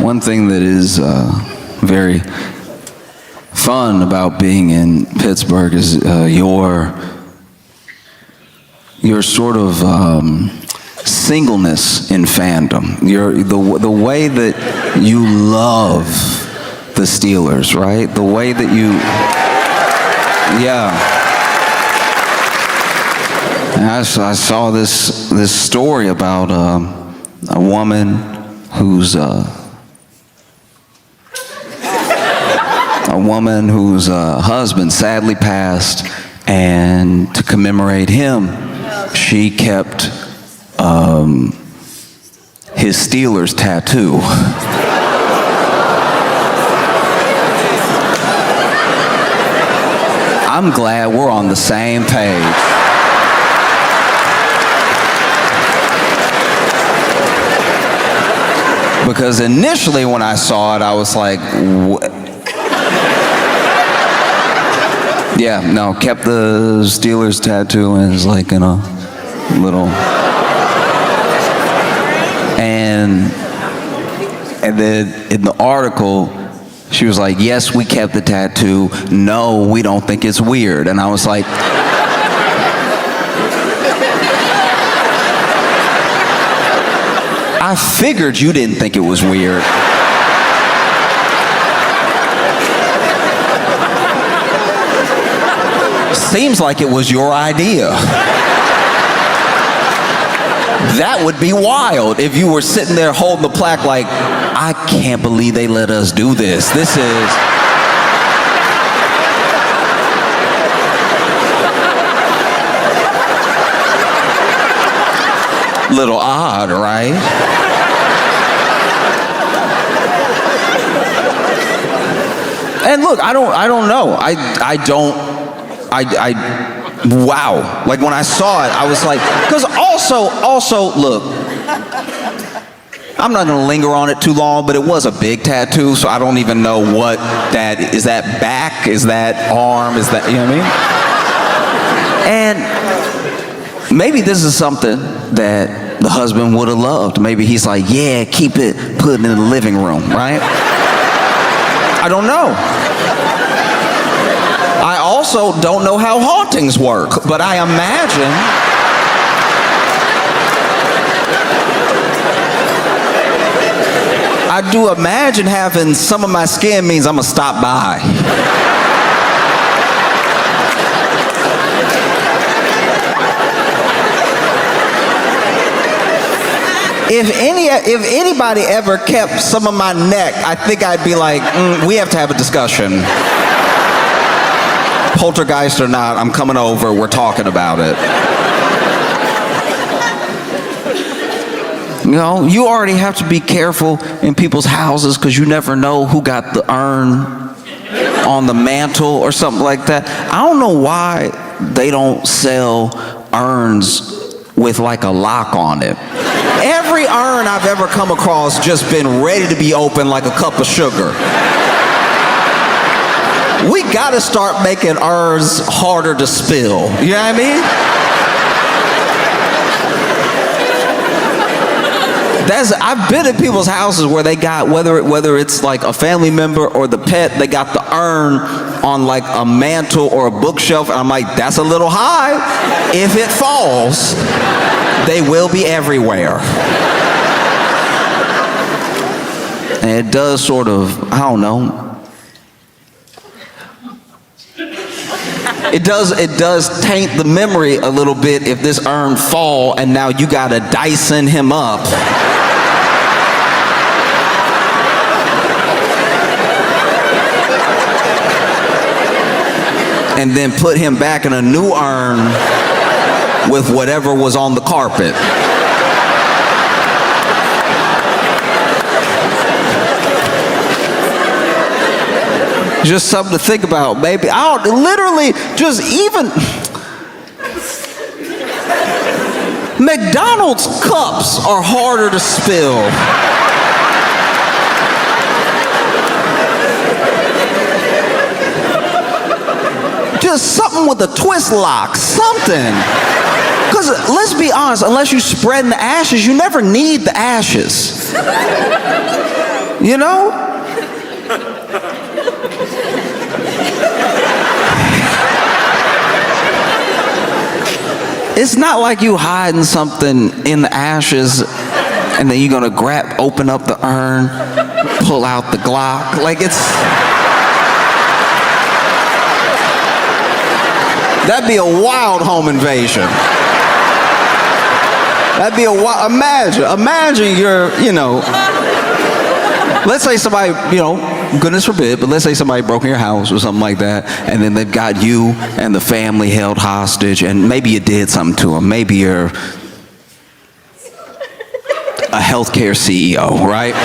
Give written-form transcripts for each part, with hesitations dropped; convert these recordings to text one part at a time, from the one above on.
One thing that is very fun about being in Pittsburgh is your sort of singleness in fandom. The way that you love the Steelers, right? The way that you, yeah. And I saw this story about a woman whose husband sadly passed, and to commemorate him, she kept his Steelers tattoo. I'm glad we're on the same page. Because initially when I saw it, I was like, yeah, no, kept the Steelers tattoo, and it's like in a little, and then in the article, she was like, yes, we kept the tattoo. No, we don't think it's weird. And I was like, I figured you didn't think it was weird. Seems like it was your idea. That would be wild if you were sitting there holding the plaque like, I can't believe they let us do this. This is... little odd, right? And look, I don't know. Wow. Like when I saw it, I was like, because also, look, I'm not gonna linger on it too long, but it was a big tattoo, so I don't even know what that is. That back? Is that arm? Is that, you know what I mean? And maybe this is something that the husband would have loved. Maybe he's like, yeah, keep it, put it in the living room, right? I don't know. I also don't know how hauntings work, but I imagine I do imagine having some of my skin means I'm gonna stop by. If anybody ever kept some of my neck, I think I'd be like, we have to have a discussion. Poltergeist or not, I'm coming over, we're talking about it. You know, you already have to be careful in people's houses because you never know who got the urn on the mantle or something like that. I don't know why they don't sell urns with like a lock on it. Every urn I've ever come across just been ready to be opened like a cup of sugar. We gotta start making urns harder to spill. You know what I mean? I've been at people's houses where they got, whether it's like a family member or the pet, they got the urn on like a mantle or a bookshelf, and I'm like, that's a little high. If it falls, they will be everywhere. And it does sort of, I don't know. It does taint the memory a little bit if this urn fall and now you gotta Dyson him up. And then put him back in a new urn with whatever was on the carpet. Just something to think about, maybe. Literally, just even McDonald's cups are harder to spill. Just something with a twist lock, something. Because let's be honest, unless you spread in the ashes, you never need the ashes. You know? It's not like you hiding something in the ashes and then you're gonna open up the urn, pull out the Glock. Like that'd be a wild home invasion. That'd be imagine you're, let's say somebody, goodness forbid, but let's say somebody broke in your house or something like that, and then they've got you and the family held hostage, and maybe you did something to them. Maybe you're a healthcare CEO, right?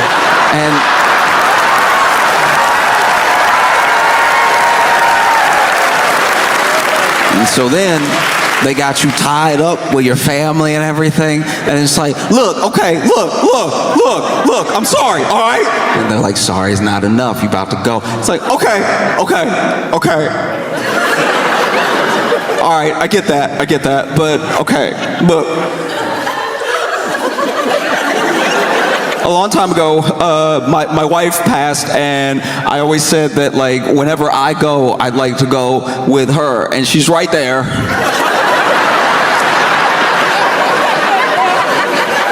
And so then they got you tied up with your family and everything, and it's like, look, I'm sorry, all right? And they're like, sorry is not enough, you about to go. It's like, okay. All right, I get that, but okay, but a long time ago, my wife passed, and I always said that, like, whenever I go, I'd like to go with her, and she's right there.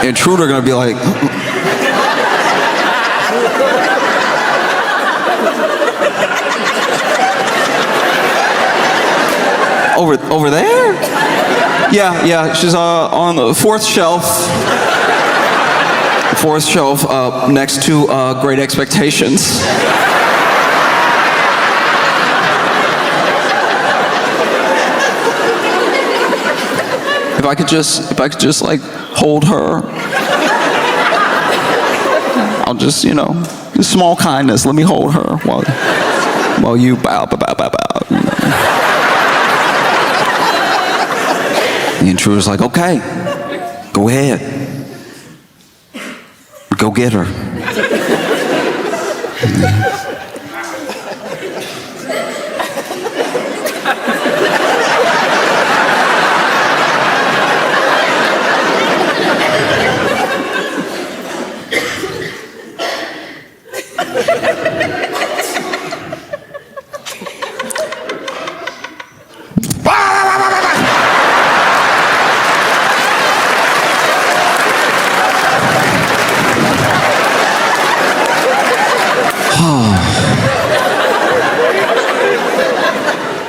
Intruder gonna be like, over there? Yeah, she's on the fourth shelf next to Great Expectations. If I could just like hold her, I'll just, small kindness, let me hold her while you bow. The intruder's like, okay, go ahead. Go get her.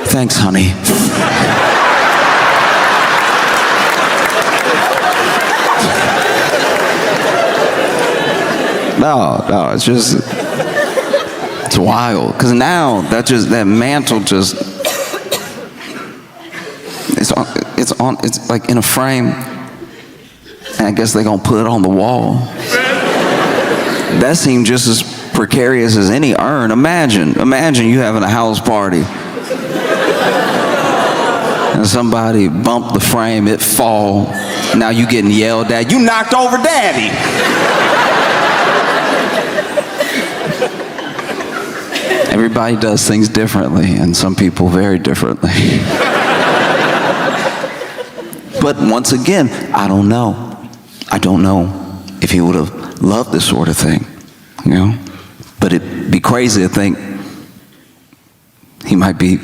Thanks, honey. No, it's wild. Because now that mantle it's like in a frame, and I guess they're gonna put it on the wall. That seemed just as precarious as any urn. Imagine you having a house party. And somebody bumped the frame, it fall. Now you getting yelled at. You knocked over daddy. Everybody does things differently, and some people very differently. But once again, I don't know if he would have loved this sort of thing, But it'd be crazy to think he might be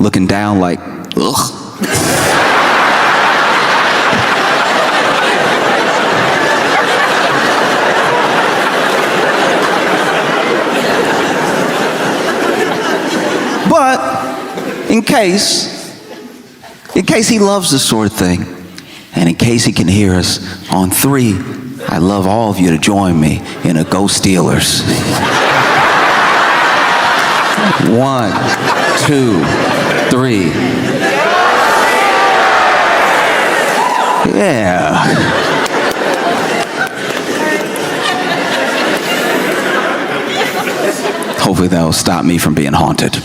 looking down like, ugh. But in case he loves this sort of thing, and in case he can hear us on 3, I'd love all of you to join me in a Go Steelers. 1, 2, 3. Yeah. Hopefully that will stop me from being haunted.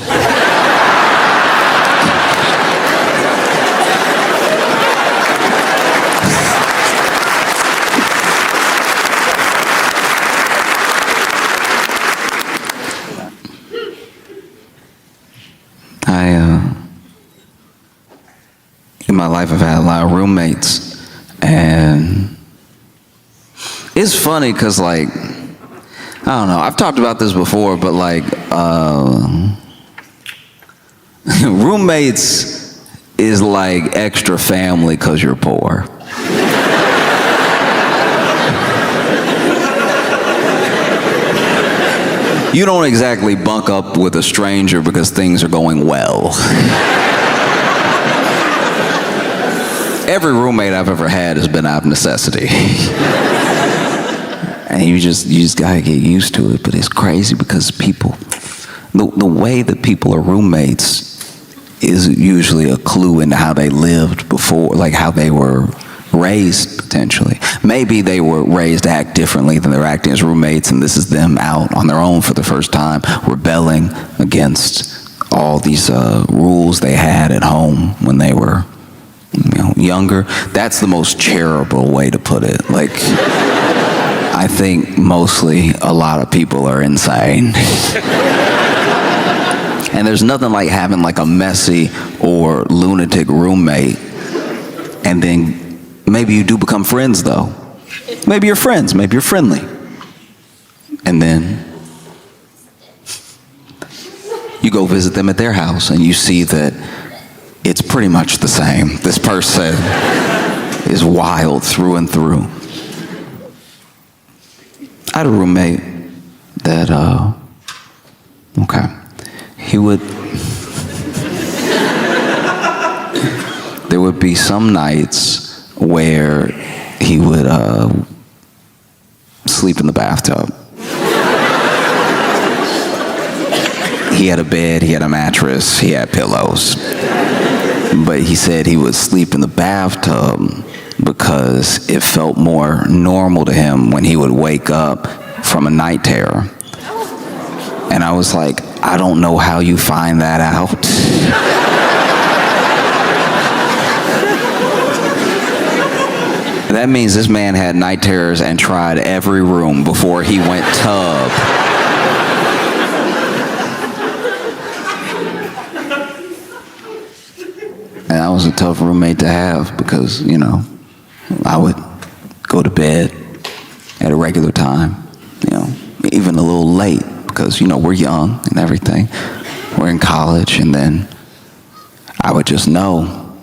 In my life, I've had a lot of roommates, and it's funny because, like, I don't know. I've talked about this before, but like, roommates is like extra family because you're poor. You don't exactly bunk up with a stranger because things are going well. Every roommate I've ever had has been out of necessity. And you just gotta get used to it. But it's crazy because people, the way that people are roommates is usually a clue into how they lived before, like how they were raised potentially. Maybe they were raised to act differently than they're acting as roommates, and this is them out on their own for the first time, rebelling against all these rules they had at home when they were, younger. That's the most charitable way to put it. Like, I think mostly a lot of people are insane. And there's nothing like having like a messy or lunatic roommate, and then maybe you do become friends though. Maybe you're friends, maybe you're friendly. And then you go visit them at their house and you see that it's pretty much the same. This person is wild through and through. I had a roommate that, there would be some nights where he would sleep in the bathtub. He had a bed, he had a mattress, he had pillows. But he said he would sleep in the bathtub because it felt more normal to him when he would wake up from a night terror. And I was like, I don't know how you find that out. That means this man had night terrors and tried every room before he went tub. And that was a tough roommate to have because, I would go to bed at a regular time, even a little late because, we're young and everything. We're in college, and then I would just know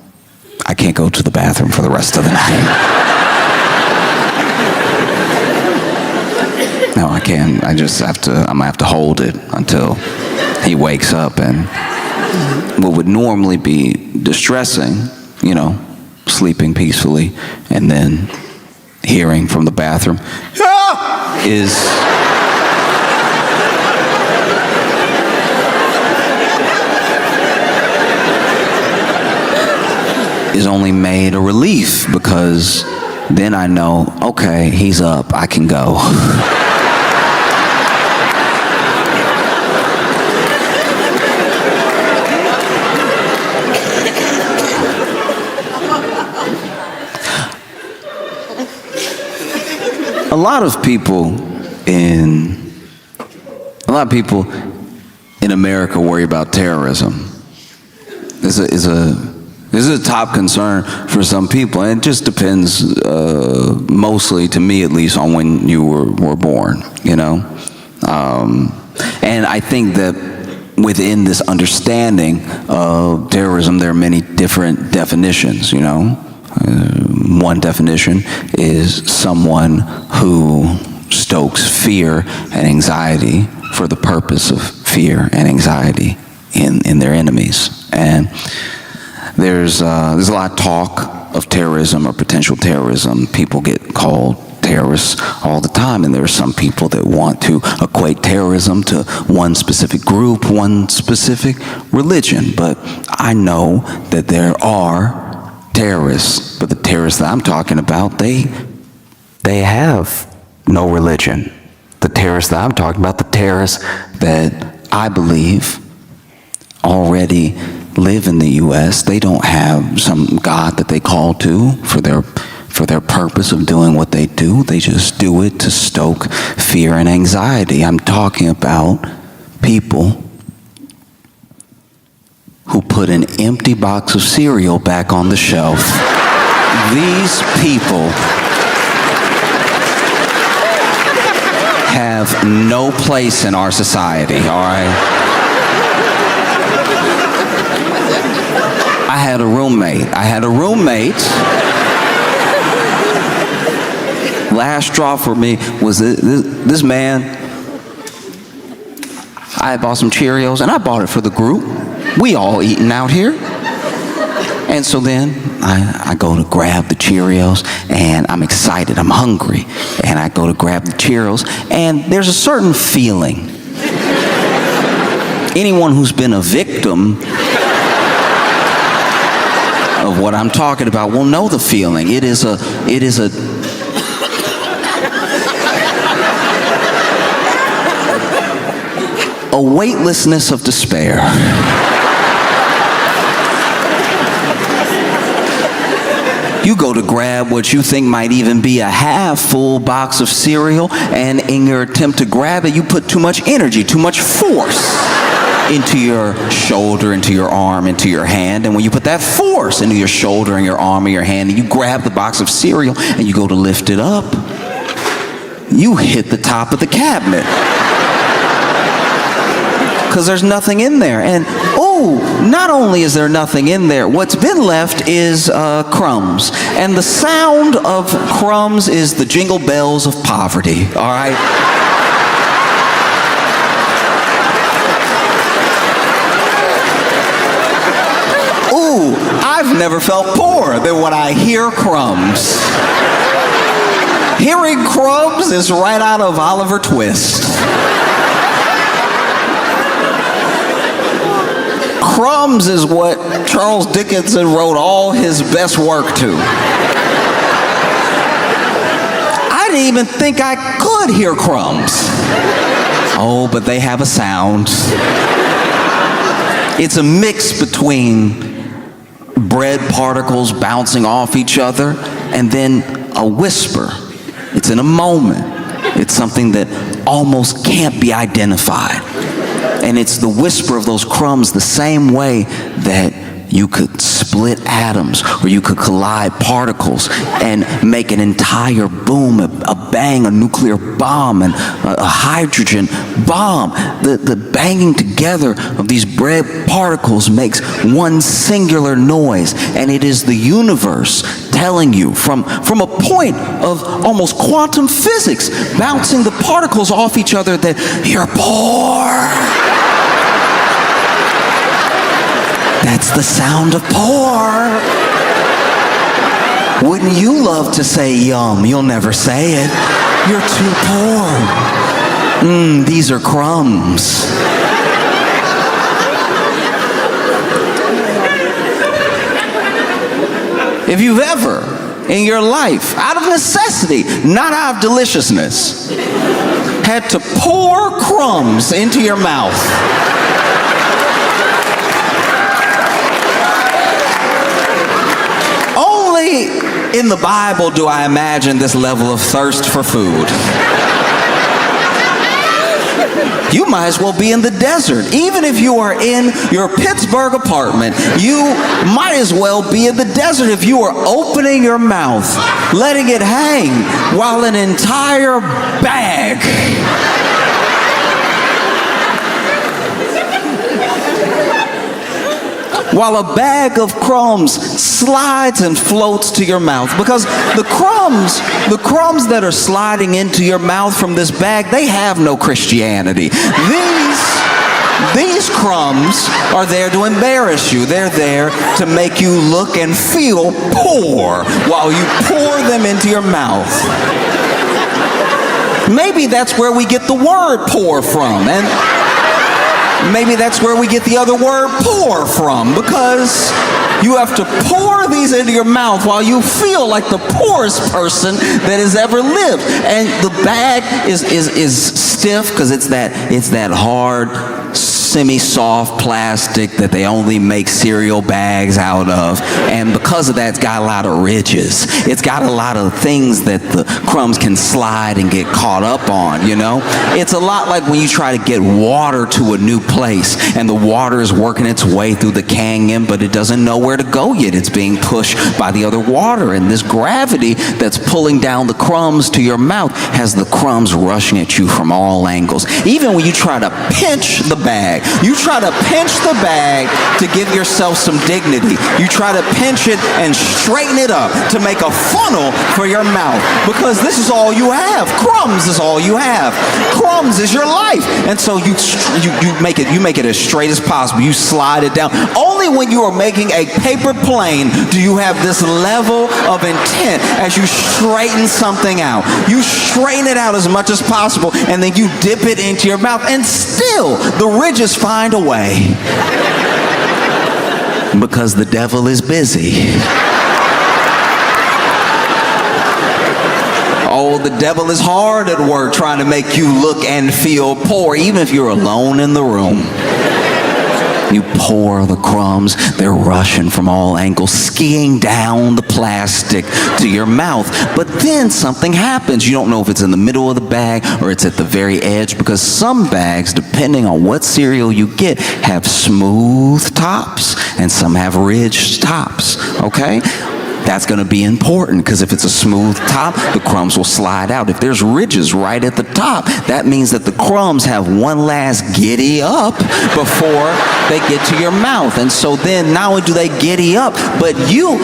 I can't go to the bathroom for the rest of the night. No, I can't. I'm gonna have to hold it until he wakes up. And what would normally be distressing, sleeping peacefully, and then hearing from the bathroom, is only made a relief, because then I know, okay, he's up, I can go. A lot of people in America worry about terrorism. This is a top concern for some people, and it just depends, mostly, to me at least, on when you were born, And I think that within this understanding of terrorism, there are many different definitions, One definition is someone who stokes fear and anxiety for the purpose of fear and anxiety in their enemies. And there's a lot of talk of terrorism or potential terrorism. People get called terrorists all the time, and there are some people that want to equate terrorism to one specific group, one specific religion. But I know that there are terrorists, but the terrorists that I'm talking about, they have no religion. The terrorists that I'm talking about, the terrorists that I believe already live in the U.S., they don't have some God that they call to for their purpose of doing what they do. They just do it to stoke fear and anxiety. I'm talking about people who put an empty box of cereal back on the shelf. These people have no place in our society, all right? I had a roommate. Last straw for me was this man. I bought some Cheerios, and I bought it for the group. We all eating out here. And so then I go to grab the Cheerios, and I'm excited, I'm hungry. And I go to grab the Cheerios, and there's a certain feeling. Anyone who's been a victim of what I'm talking about will know the feeling. It is a weightlessness of despair. You go to grab what you think might even be a half-full box of cereal, and in your attempt to grab it, you put too much energy, too much force into your shoulder, into your arm, into your hand. And when you put that force into your shoulder and your arm and your hand, and you grab the box of cereal and you go to lift it up, you hit the top of the cabinet. Because there's nothing in there. And not only is there nothing in there, what's been left is crumbs. And the sound of crumbs is the jingle bells of poverty, all right? I've never felt poorer than when I hear crumbs. Hearing crumbs is right out of Oliver Twist. Crumbs is what Charles Dickens wrote all his best work to. I didn't even think I could hear crumbs. Oh, but they have a sound. It's a mix between bread particles bouncing off each other and then a whisper. It's in a moment. It's something that almost can't be identified. And it's the whisper of those crumbs, the same way that you could split atoms or you could collide particles and make an entire boom, a bang, a nuclear bomb, and a hydrogen bomb. The banging together of these bread particles makes one singular noise, and it is the universe telling you from a point of almost quantum physics, bouncing the particles off each other, that you're poor. That's the sound of poor. Wouldn't you love to say yum? You'll never say it. You're too poor. These are crumbs. If you've ever in your life, out of necessity, not out of deliciousness, had to pour crumbs into your mouth, in the Bible do I imagine this level of thirst for food. You might as well be in the desert. Even if you are in your Pittsburgh apartment, you might as well be in the desert if you are opening your mouth, letting it hang while an entire bag of crumbs slides and floats to your mouth. Because the crumbs that are sliding into your mouth from this bag, they have no Christianity. These crumbs are there to embarrass you. They're there to make you look and feel poor while you pour them into your mouth. Maybe that's where we get the word poor from, and maybe that's where we get the other word poor from, because you have to pour these into your mouth while you feel like the poorest person that has ever lived. And the bag is stiff because it's that hard semi-soft plastic that they only make cereal bags out of. And because of that, it's got a lot of ridges. It's got a lot of things that the crumbs can slide and get caught up on, you know? It's a lot like when you try to get water to a new place and the water is working its way through the canyon, but it doesn't know where to go yet. It's being pushed by the other water, and this gravity that's pulling down the crumbs to your mouth has the crumbs rushing at you from all angles. Even when you try to pinch the bag, you try to pinch the bag to give yourself some dignity. You try to pinch it and straighten it up to make a funnel for your mouth, because this is all you have. Crumbs is all you have. Crumbs is your life. And so you make it as straight as possible. You slide it down. Only when you are making a paper plane do you have this level of intent as you straighten something out. You straighten it out as much as possible, and then you dip it into your mouth, and still the ridges find a way. Because the devil is busy. Oh, the devil is hard at work trying to make you look and feel poor, even if you're alone in the room. You pour the crumbs, they're rushing from all angles, skiing down the plastic to your mouth. But then something happens. You don't know if it's in the middle of the bag or it's at the very edge, because some bags, depending on what cereal you get, have smooth tops and some have ridged tops, okay? That's going to be important, because if it's a smooth top, the crumbs will slide out. If there's ridges right at the top, that means that the crumbs have one last giddy up before they get to your mouth. And so then not only do they giddy up, but you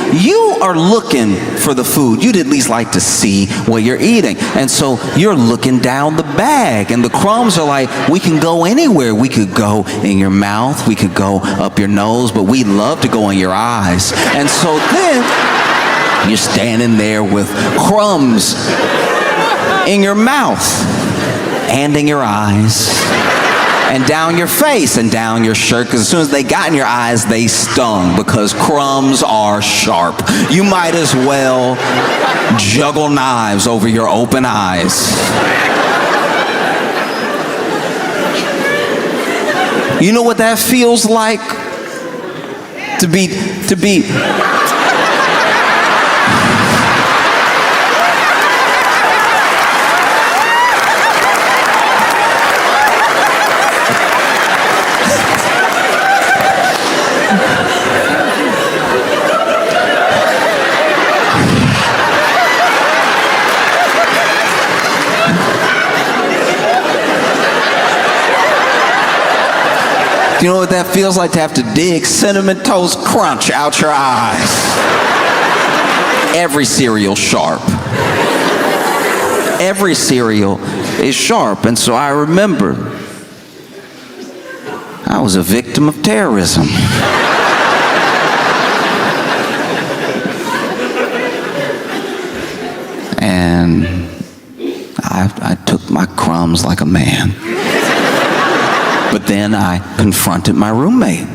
are looking for the food. You'd at least like to see what you're eating. And so you're looking down the bag, and the crumbs are like, we can go anywhere. We could go in your mouth, we could go up your nose, but we love to go in your eyes. And so then you're standing there with crumbs in your mouth and in your eyes and down your face and down your shirt, because as soon as they got in your eyes, they stung, because crumbs are sharp. You might as well juggle knives over your open eyes. You know what that feels like? To be Do you know what that feels like, to have to dig Cinnamon Toast Crunch out your eyes? Every cereal sharp. Every cereal is sharp. And so I remember I was a victim of terrorism. And I took my crumbs like a man. But then I confronted my roommate.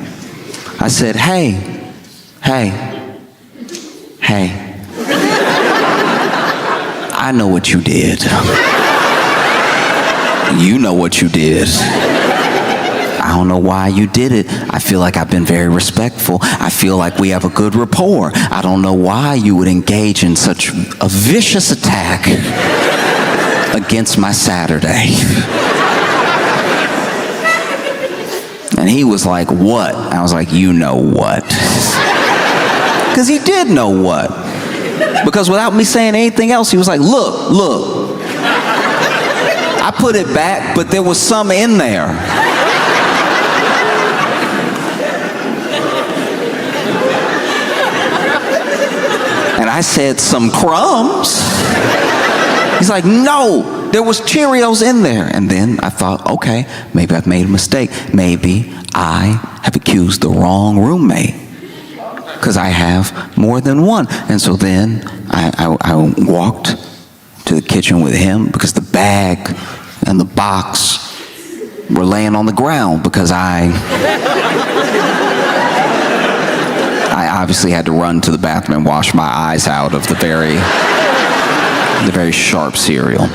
I said, hey. I know what you did. You know what you did. I don't know why you did it. I feel like I've been very respectful. I feel like we have a good rapport. I don't know why you would engage in such a vicious attack against my Saturday. And he was like, what? I was like, you know what? Because he did know what. Because without me saying anything else, he was like, look. I put it back, but there was some in there. And I said, some crumbs? He's like, no. There was Cheerios in there. And then I thought, okay, maybe I've made a mistake. Maybe I have accused the wrong roommate, because I have more than one. And so then I walked to the kitchen with him, because the bag and the box were laying on the ground, because I obviously had to run to the bathroom and wash my eyes out of the very sharp cereal.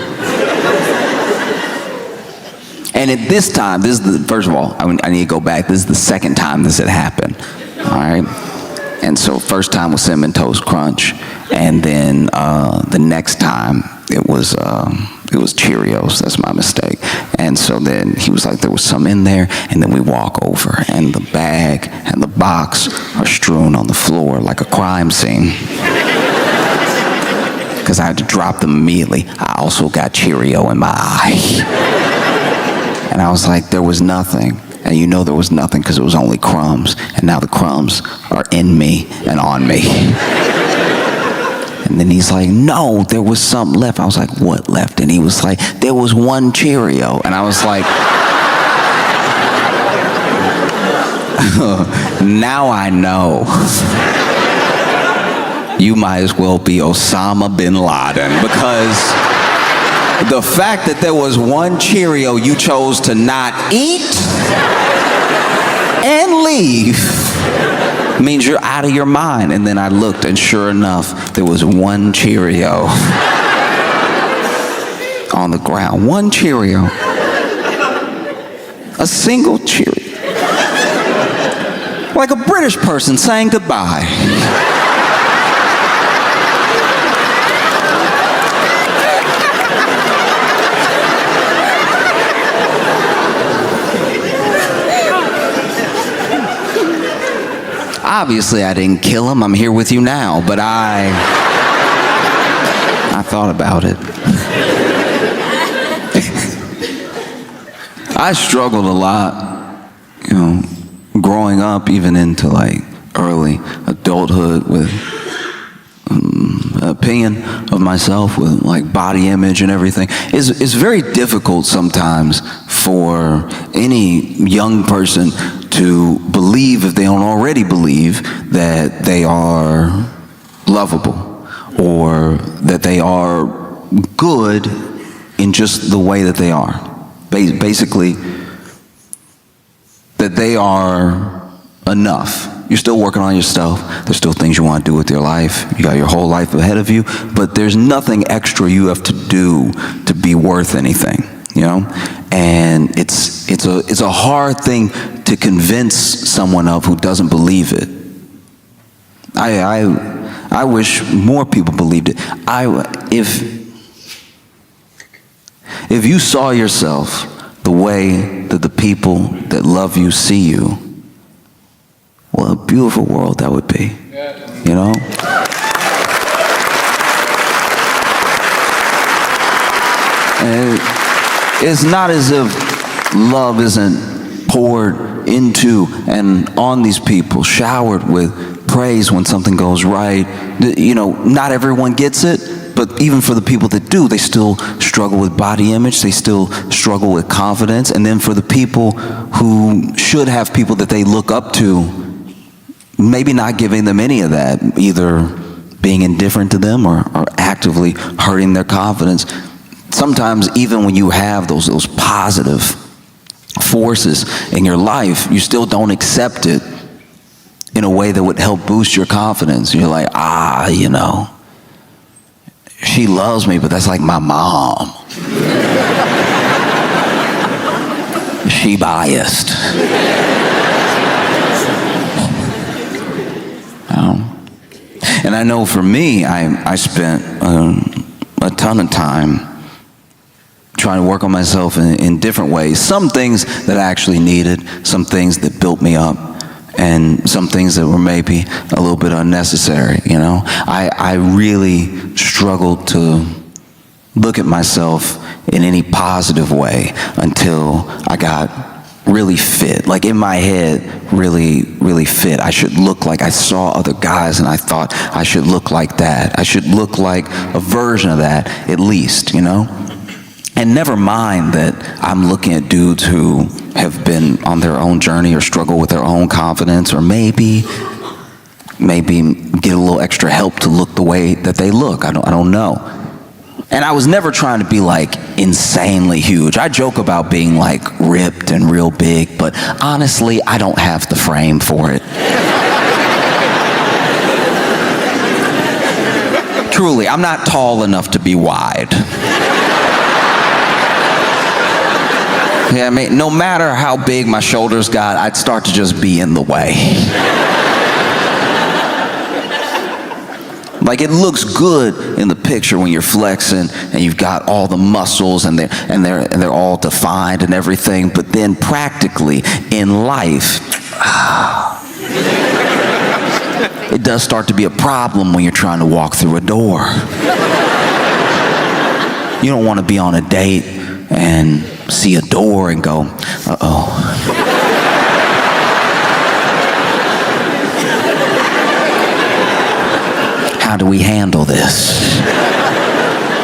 And at this time, first of all, I need to go back. This is the second time this had happened. All right. And so first time was Cinnamon Toast Crunch, and then the next time it was Cheerios. That's my mistake. And so then he was like, there was some in there, and then we walk over, and the bag and the box are strewn on the floor like a crime scene. Because I had to drop them immediately. I also got Cheerio in my eye. And I was like, there was nothing. And you know there was nothing because it was only crumbs. And now the crumbs are in me and on me. And then he's like, no, there was something left. I was like, what left? And he was like, there was one Cheerio. And I was like, now I know. You might as well be Osama bin Laden, because the fact that there was one Cheerio you chose to not eat and leave means you're out of your mind. And then I looked, and sure enough, there was one Cheerio on the ground. One Cheerio. A single Cheerio. Like a British person saying goodbye. Obviously, I didn't kill him. I'm here with you now, but I thought about it. I struggled a lot, growing up, even into like early adulthood, with opinion of myself, with like body image and everything. It's very difficult sometimes for any young person to believe, if they don't already believe, that they are lovable or that they are good in just the way that they are. Basically, that they are enough. You're still working on yourself. There's still things you want to do with your life. You got your whole life ahead of you, but there's nothing extra you have to do to be worth anything, And it's a hard thing to convince someone of who doesn't believe it. I wish more people believed it. If you saw yourself the way that the people that love you see you, what a beautiful world that would be, And it's not as if love isn't poured into and on these people, showered with praise when something goes right. Not everyone gets it, but even for the people that do, they still struggle with body image, they still struggle with confidence. And then for the people who should have people that they look up to, maybe not giving them any of that, either being indifferent to them or actively hurting their confidence. Sometimes even when you have those positive forces in your life, you still don't accept it in a way that would help boost your confidence. You're like, she loves me, but that's like my mom. She biased. And I know for me, I spent a ton of time trying to work on myself in different ways. Some things that I actually needed, some things that built me up, and some things that were maybe a little bit unnecessary, I really struggled to look at myself in any positive way until I got really fit. Like in my head, really, really fit. I should look like I saw other guys and I thought I should look like that. I should look like a version of that, at least, And never mind that I'm looking at dudes who have been on their own journey or struggle with their own confidence, or maybe get a little extra help to look the way that they look. I don't know. And I was never trying to be like insanely huge. I joke about being like ripped and real big, but honestly, I don't have the frame for it. Truly, I'm not tall enough to be wide. Yeah, I mean, no matter how big my shoulders got, I'd start to just be in the way. Like, it looks good in the picture when you're flexing and you've got all the muscles and they're all defined and everything, but then practically in life, it does start to be a problem when you're trying to walk through a door. You don't want to be on a date and see a door and go, uh-oh. How do we handle this?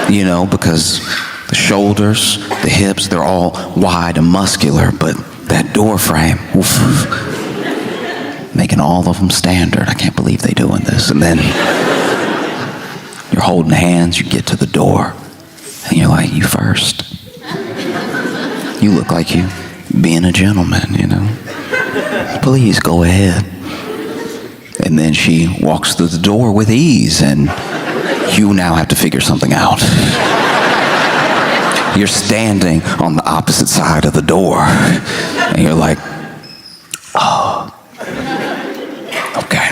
You know, because the shoulders, the hips, they're all wide and muscular, but that door frame, oof, making all of them standard. I can't believe they're doing this. And then you're holding hands, you get to the door, and you're like, you first. You look like you being a gentleman, you know. Please go ahead. And then she walks through the door with ease, and you now have to figure something out. You're standing on the opposite side of the door, and you're like, oh, okay.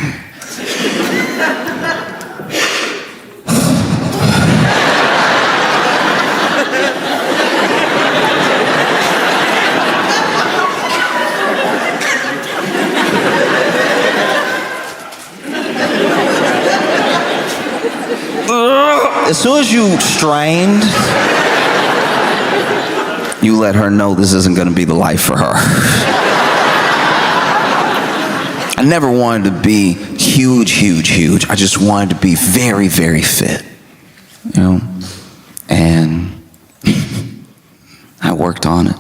As soon as you strained, you let her know this isn't going to be the life for her. I never wanted to be huge. I just wanted to be very, very fit, you know? And I worked on it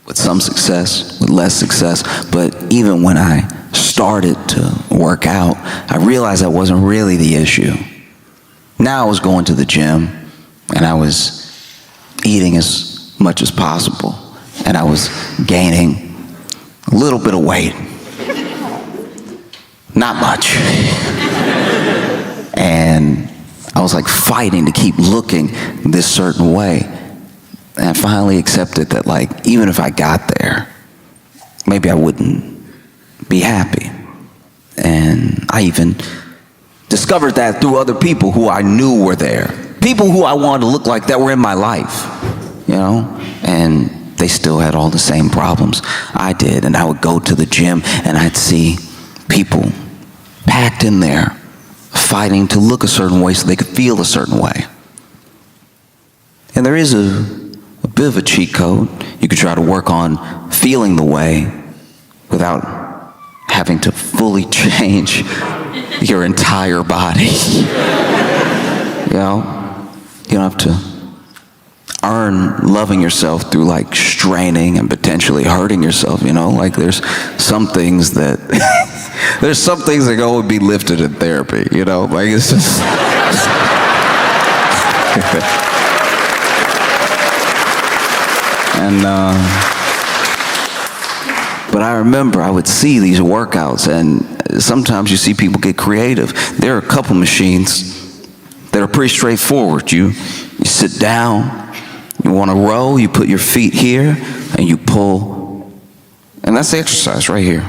with some success, with less success, but even when I started to work out, I realized that wasn't really the issue. Now I was going to the gym, and I was eating as much as possible, and I was gaining a little bit of weight. Not much. And I was like fighting to keep looking this certain way. And I finally accepted that, like, even if I got there, maybe I wouldn't be happy. And I even discovered that through other people who I knew were there. People who I wanted to look like that were in my life, you know? And they still had all the same problems I did. And I would go to the gym and I'd see people packed in there fighting to look a certain way so they could feel a certain way. And there is a bit of a cheat code. You could try to work on feeling the way without having to fully change your entire body. You know, you don't have to earn loving yourself through like straining and potentially hurting yourself, you know? Like there's some things that there's some things that go and be lifted in therapy, you know? Like it's just and but I remember I would see these workouts, and sometimes you see people get creative. There are a couple machines that are pretty straightforward. You sit down, you want to row, you put your feet here, and you pull. And that's the exercise right here.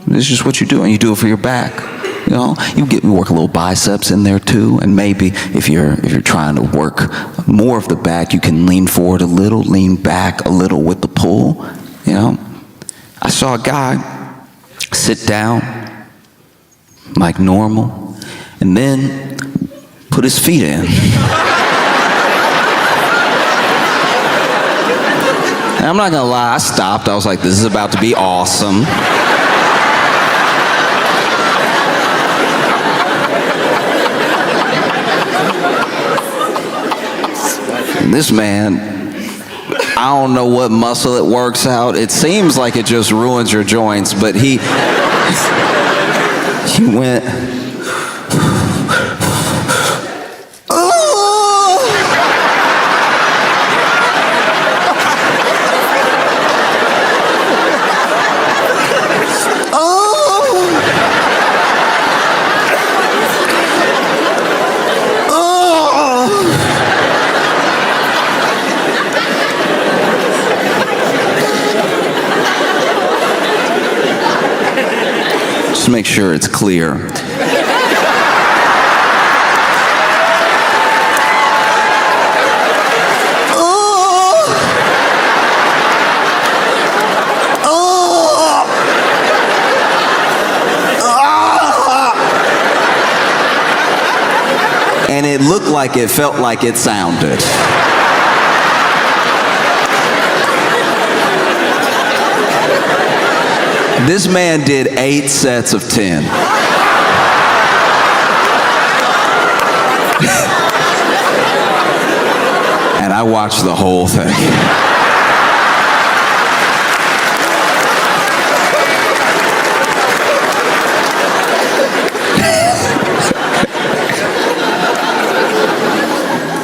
This is just what you do, and you do it for your back. You know, you work a little biceps in there too, and maybe if you're trying to work more of the back, you can lean forward a little, lean back a little with the pull, you know. I saw a guy sit down like normal and then put his feet in. And I'm not gonna lie, I stopped. I was like, this is about to be awesome. And this man, I don't know what muscle it works out. It seems like it just ruins your joints, but he went, Just make sure it's clear. And it looked like it felt like it sounded. This man did 8 sets of 10. And I watched the whole thing.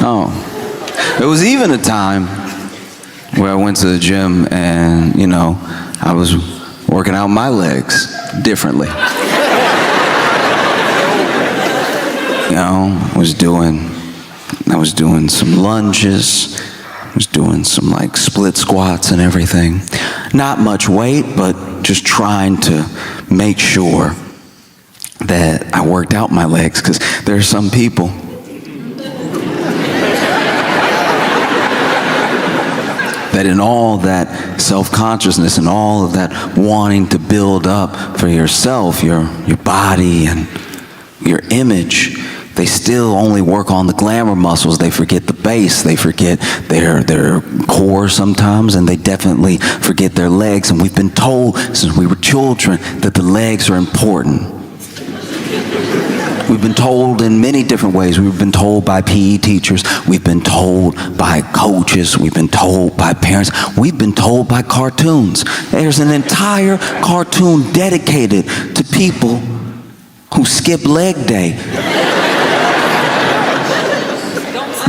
Oh, there was even a time where I went to the gym and, you know, I was working out my legs differently. You know, I was doing some lunges, I was doing some like split squats and everything. Not much weight, but just trying to make sure that I worked out my legs, because there are some people that in all that self-consciousness and all of that wanting to build up for yourself, your body and your image, they still only work on the glamour muscles. They forget the base, they forget their core sometimes, and they definitely forget their legs. And we've been told since we were children that the legs are important. We've been told in many different ways. We've been told by PE teachers. We've been told by coaches. We've been told by parents. We've been told by cartoons. There's an entire cartoon dedicated to people who skip leg day.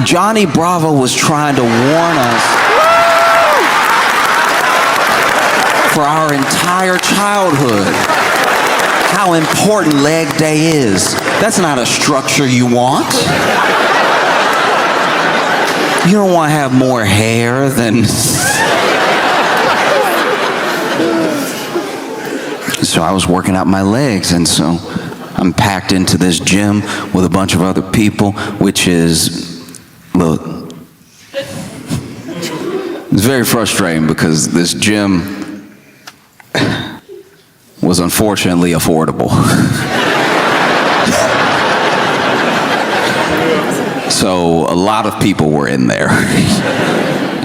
Johnny Bravo was trying to warn us for our entire childhood how important leg day is. That's not a structure you want. You don't want to have more hair than... So I was working out my legs, and so I'm packed into this gym with a bunch of other people, which is, look, it's very frustrating because this gym was unfortunately affordable. So a lot of people were in there,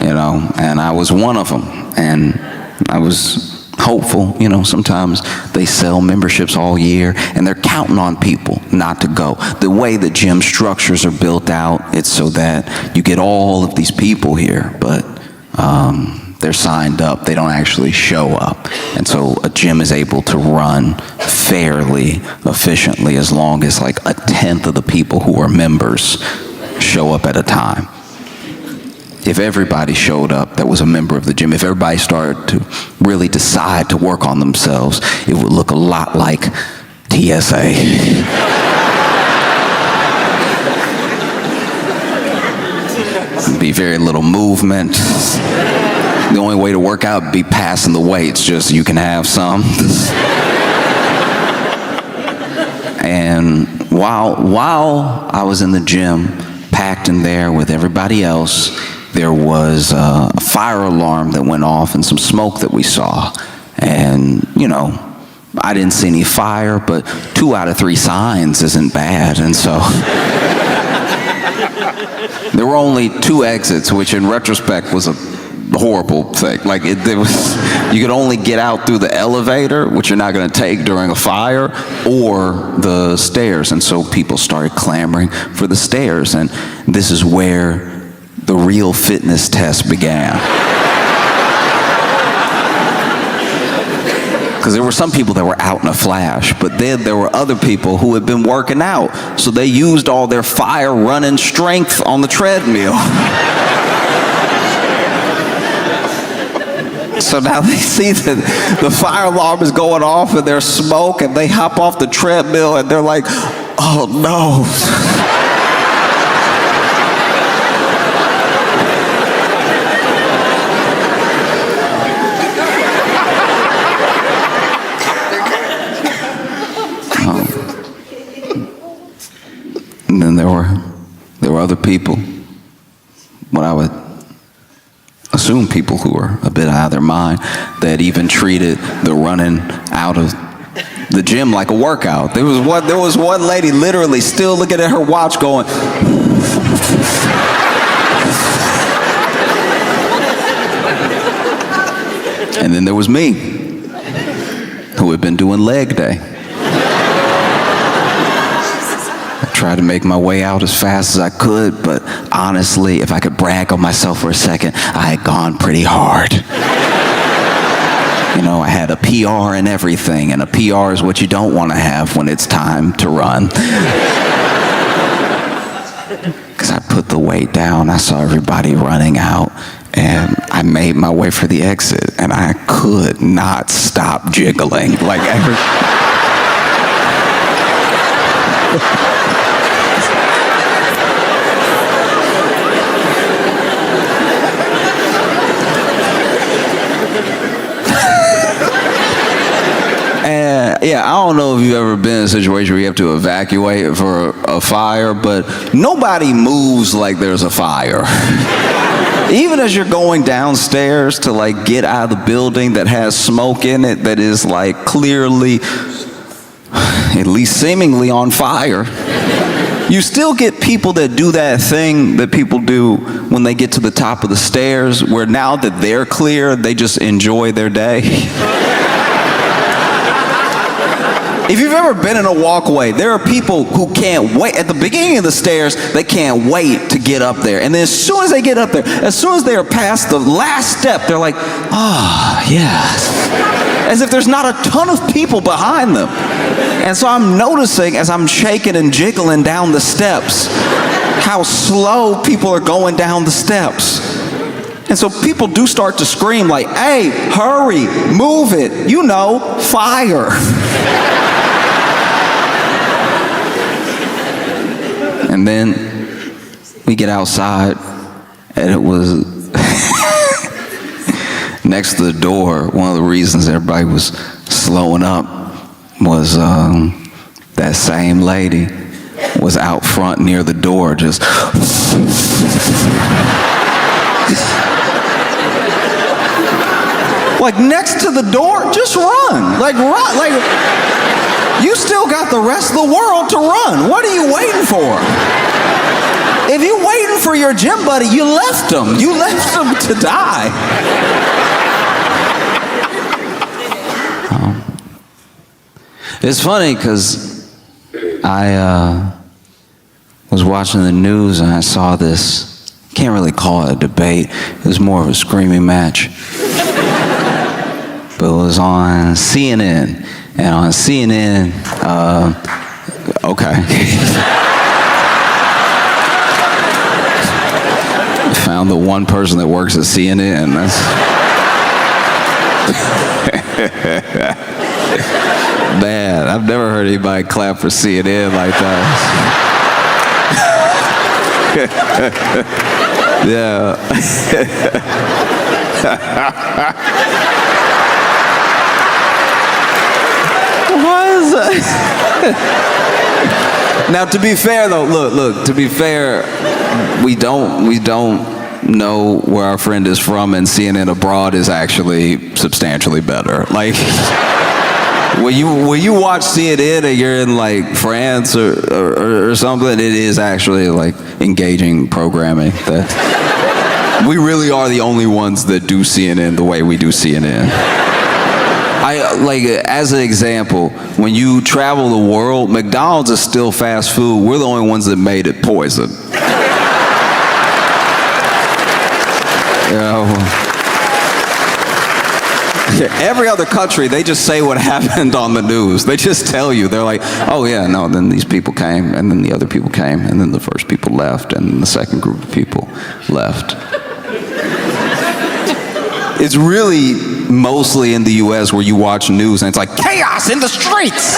you know, and I was one of them, and I was hopeful. You know, sometimes they sell memberships all year and they're counting on people not to go. The way the gym structures are built out, it's so that you get all of these people here, but they're signed up, they don't actually show up. And so a gym is able to run fairly efficiently as long as like 1/10 of the people who are members show up at a time. If everybody showed up that was a member of the gym, if everybody started to really decide to work on themselves, it would look a lot like TSA. There'd be very little movement. The only way to work out would be passing the weights, just you can have some. And while I was in the gym, packed in there with everybody else, there was a fire alarm that went off and some smoke that we saw. And, you know, I didn't see any fire, but 2 out of 3 signs isn't bad. And so there were only 2 exits, which in retrospect was a horrible thing. Like you could only get out through the elevator, which you're not going to take during a fire, or the stairs. And so people started clamoring for the stairs, and this is where the real fitness test began. Because there were some people that were out in a flash, but then there were other people who had been working out, so they used all their fire running strength on the treadmill. So now they see that the fire alarm is going off and there's smoke, and they hop off the treadmill and they're like, oh no. And then there were other people, what I would assume people who were a bit out of their mind, that even treated the running out of the gym like a workout. There was one lady literally still looking at her watch going, and then there was me, who had been doing leg day. I tried to make my way out as fast as I could, but honestly, if I could brag on myself for a second, I had gone pretty hard. You know, I had a PR and everything, and a PR is what you don't want to have when it's time to run. Because I put the weight down, I saw everybody running out, and I made my way for the exit, and I could not stop jiggling. Like yeah, I don't know if you've ever been in a situation where you have to evacuate for a fire, but nobody moves like there's a fire. Even as you're going downstairs to like get out of the building that has smoke in it that is like clearly, at least seemingly on fire, you still get people that do that thing that people do when they get to the top of the stairs, where now that they're clear, they just enjoy their day. If you've ever been in a walkway, there are people who can't wait. At the beginning of the stairs, they can't wait to get up there. And then as soon as they get up there, as soon as they are past the last step, they're like, oh, yeah. As if there's not a ton of people behind them. And so I'm noticing as I'm shaking and jiggling down the steps, how slow people are going down the steps. And so people do start to scream like, hey, hurry, move it, you know, fire. And then we get outside, and it was next to the door. One of the reasons everybody was slowing up was that same lady was out front near the door just like next to the door, just run. Like run, like you still got the rest of the world to run. What are you waiting for? If you're waiting for your gym buddy, you left him. You left him to die. It's funny because I was watching the news and I saw this, can't really call it a debate, it was more of a screaming match. But it was on CNN. And on CNN, okay. Found the one person that works at CNN. That's bad. I've never heard anybody clap for CNN like that. Yeah. What is that? Now, to be fair, though, look. To be fair, we don't know where our friend is from, and CNN abroad is actually substantially better. Like, when you watch CNN and you're in like France or something, it is actually like engaging programming. That we really are the only ones that do CNN the way we do CNN. Like, as an example, when you travel the world, McDonald's is still fast food. We're the only ones that made it poison. You know, every other country, they just say what happened on the news. They just tell you. They're like, oh yeah, no, then these people came, and then the other people came, and then the first people left, and then the second group of people left. It's really mostly in the US where you watch news and it's like chaos in the streets.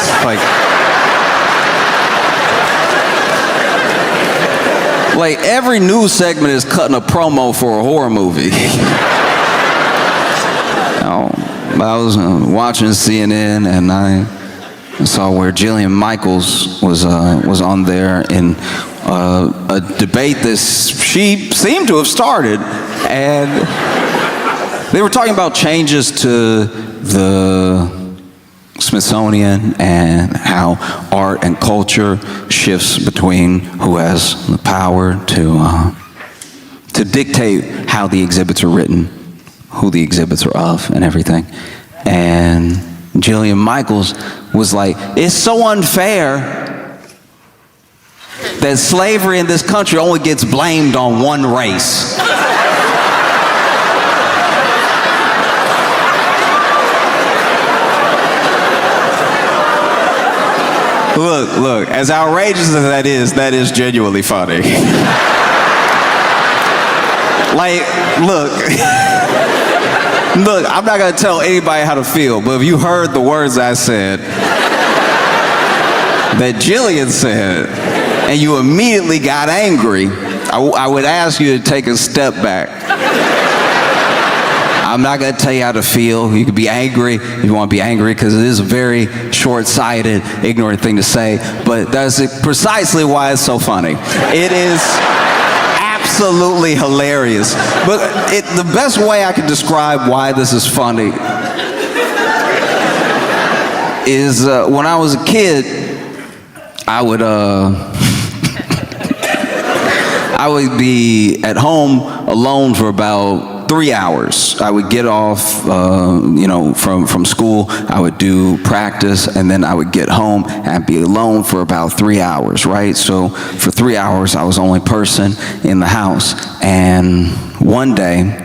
Like every news segment is cutting a promo for a horror movie. I was watching CNN and I saw where Jillian Michaels was on there in a debate that she seemed to have started, and they were talking about changes to the Smithsonian and how art and culture shifts between who has the power to dictate how the exhibits are written, who the exhibits are of, and everything. And Jillian Michaels was like, it's so unfair that slavery in this country only gets blamed on one race. Look, as outrageous as that is genuinely funny. Like, look, I'm not gonna tell anybody how to feel, but if you heard the words I said, that Jillian said, and you immediately got angry, I would ask you to take a step back. I'm not going to tell you how to feel. You can be angry if you want to be angry, because it is a very short-sighted, ignorant thing to say, but that's precisely why it's so funny. It is absolutely hilarious. But the best way I can describe why this is funny is when I was a kid, I would be at home alone for about 3 hours. I would get off, from school. I would do practice, and then I would get home and I'd be alone for about 3 hours, right? So for 3 hours, I was the only person in the house. And one day,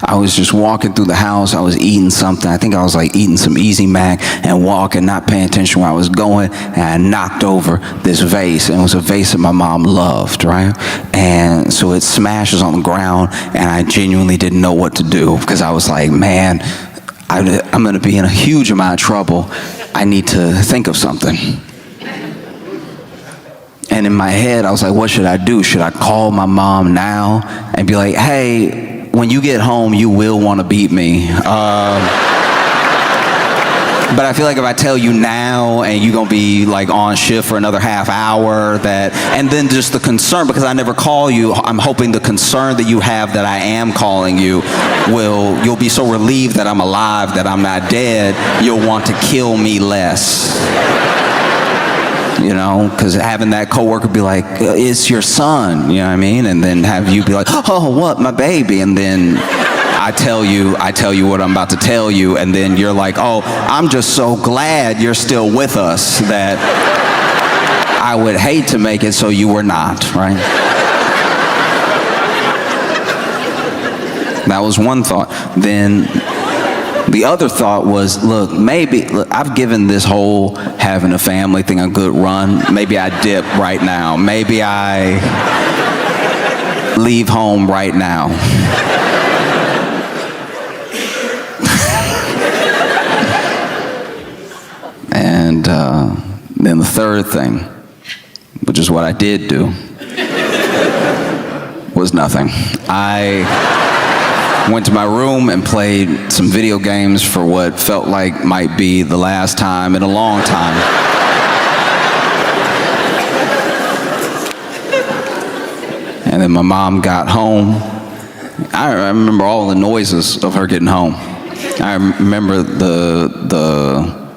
I was just walking through the house. I was eating something. I think I was like eating some Easy Mac and walking, not paying attention where I was going, and I knocked over this vase. And it was a vase that my mom loved, right? And so it smashes on the ground, and I genuinely didn't know what to do, because I was like, man, I'm gonna be in a huge amount of trouble. I need to think of something. And in my head, I was like, what should I do? Should I call my mom now and be like, hey, when you get home, you will want to beat me. But I feel like if I tell you now and you're going to be like on shift for another half hour, and then just the concern, because I never call you, I'm hoping the concern that you have that I am calling you you'll be so relieved that I'm alive, that I'm not dead, you'll want to kill me less. You know, because having that coworker be like, it's your son, you know what I mean? And then have you be like, oh, what, my baby? And then I tell you what I'm about to tell you, and then you're like, oh, I'm just so glad you're still with us that I would hate to make it so you were not, right? That was one thought. Then the other thought was, look, I've given this whole having a family thing a good run. Maybe I dip right now. Maybe I leave home right now. And then the third thing, which is what I did do, was nothing. I went to my room and played some video games for what felt like might be the last time in a long time. And then my mom got home. I remember all the noises of her getting home. I remember the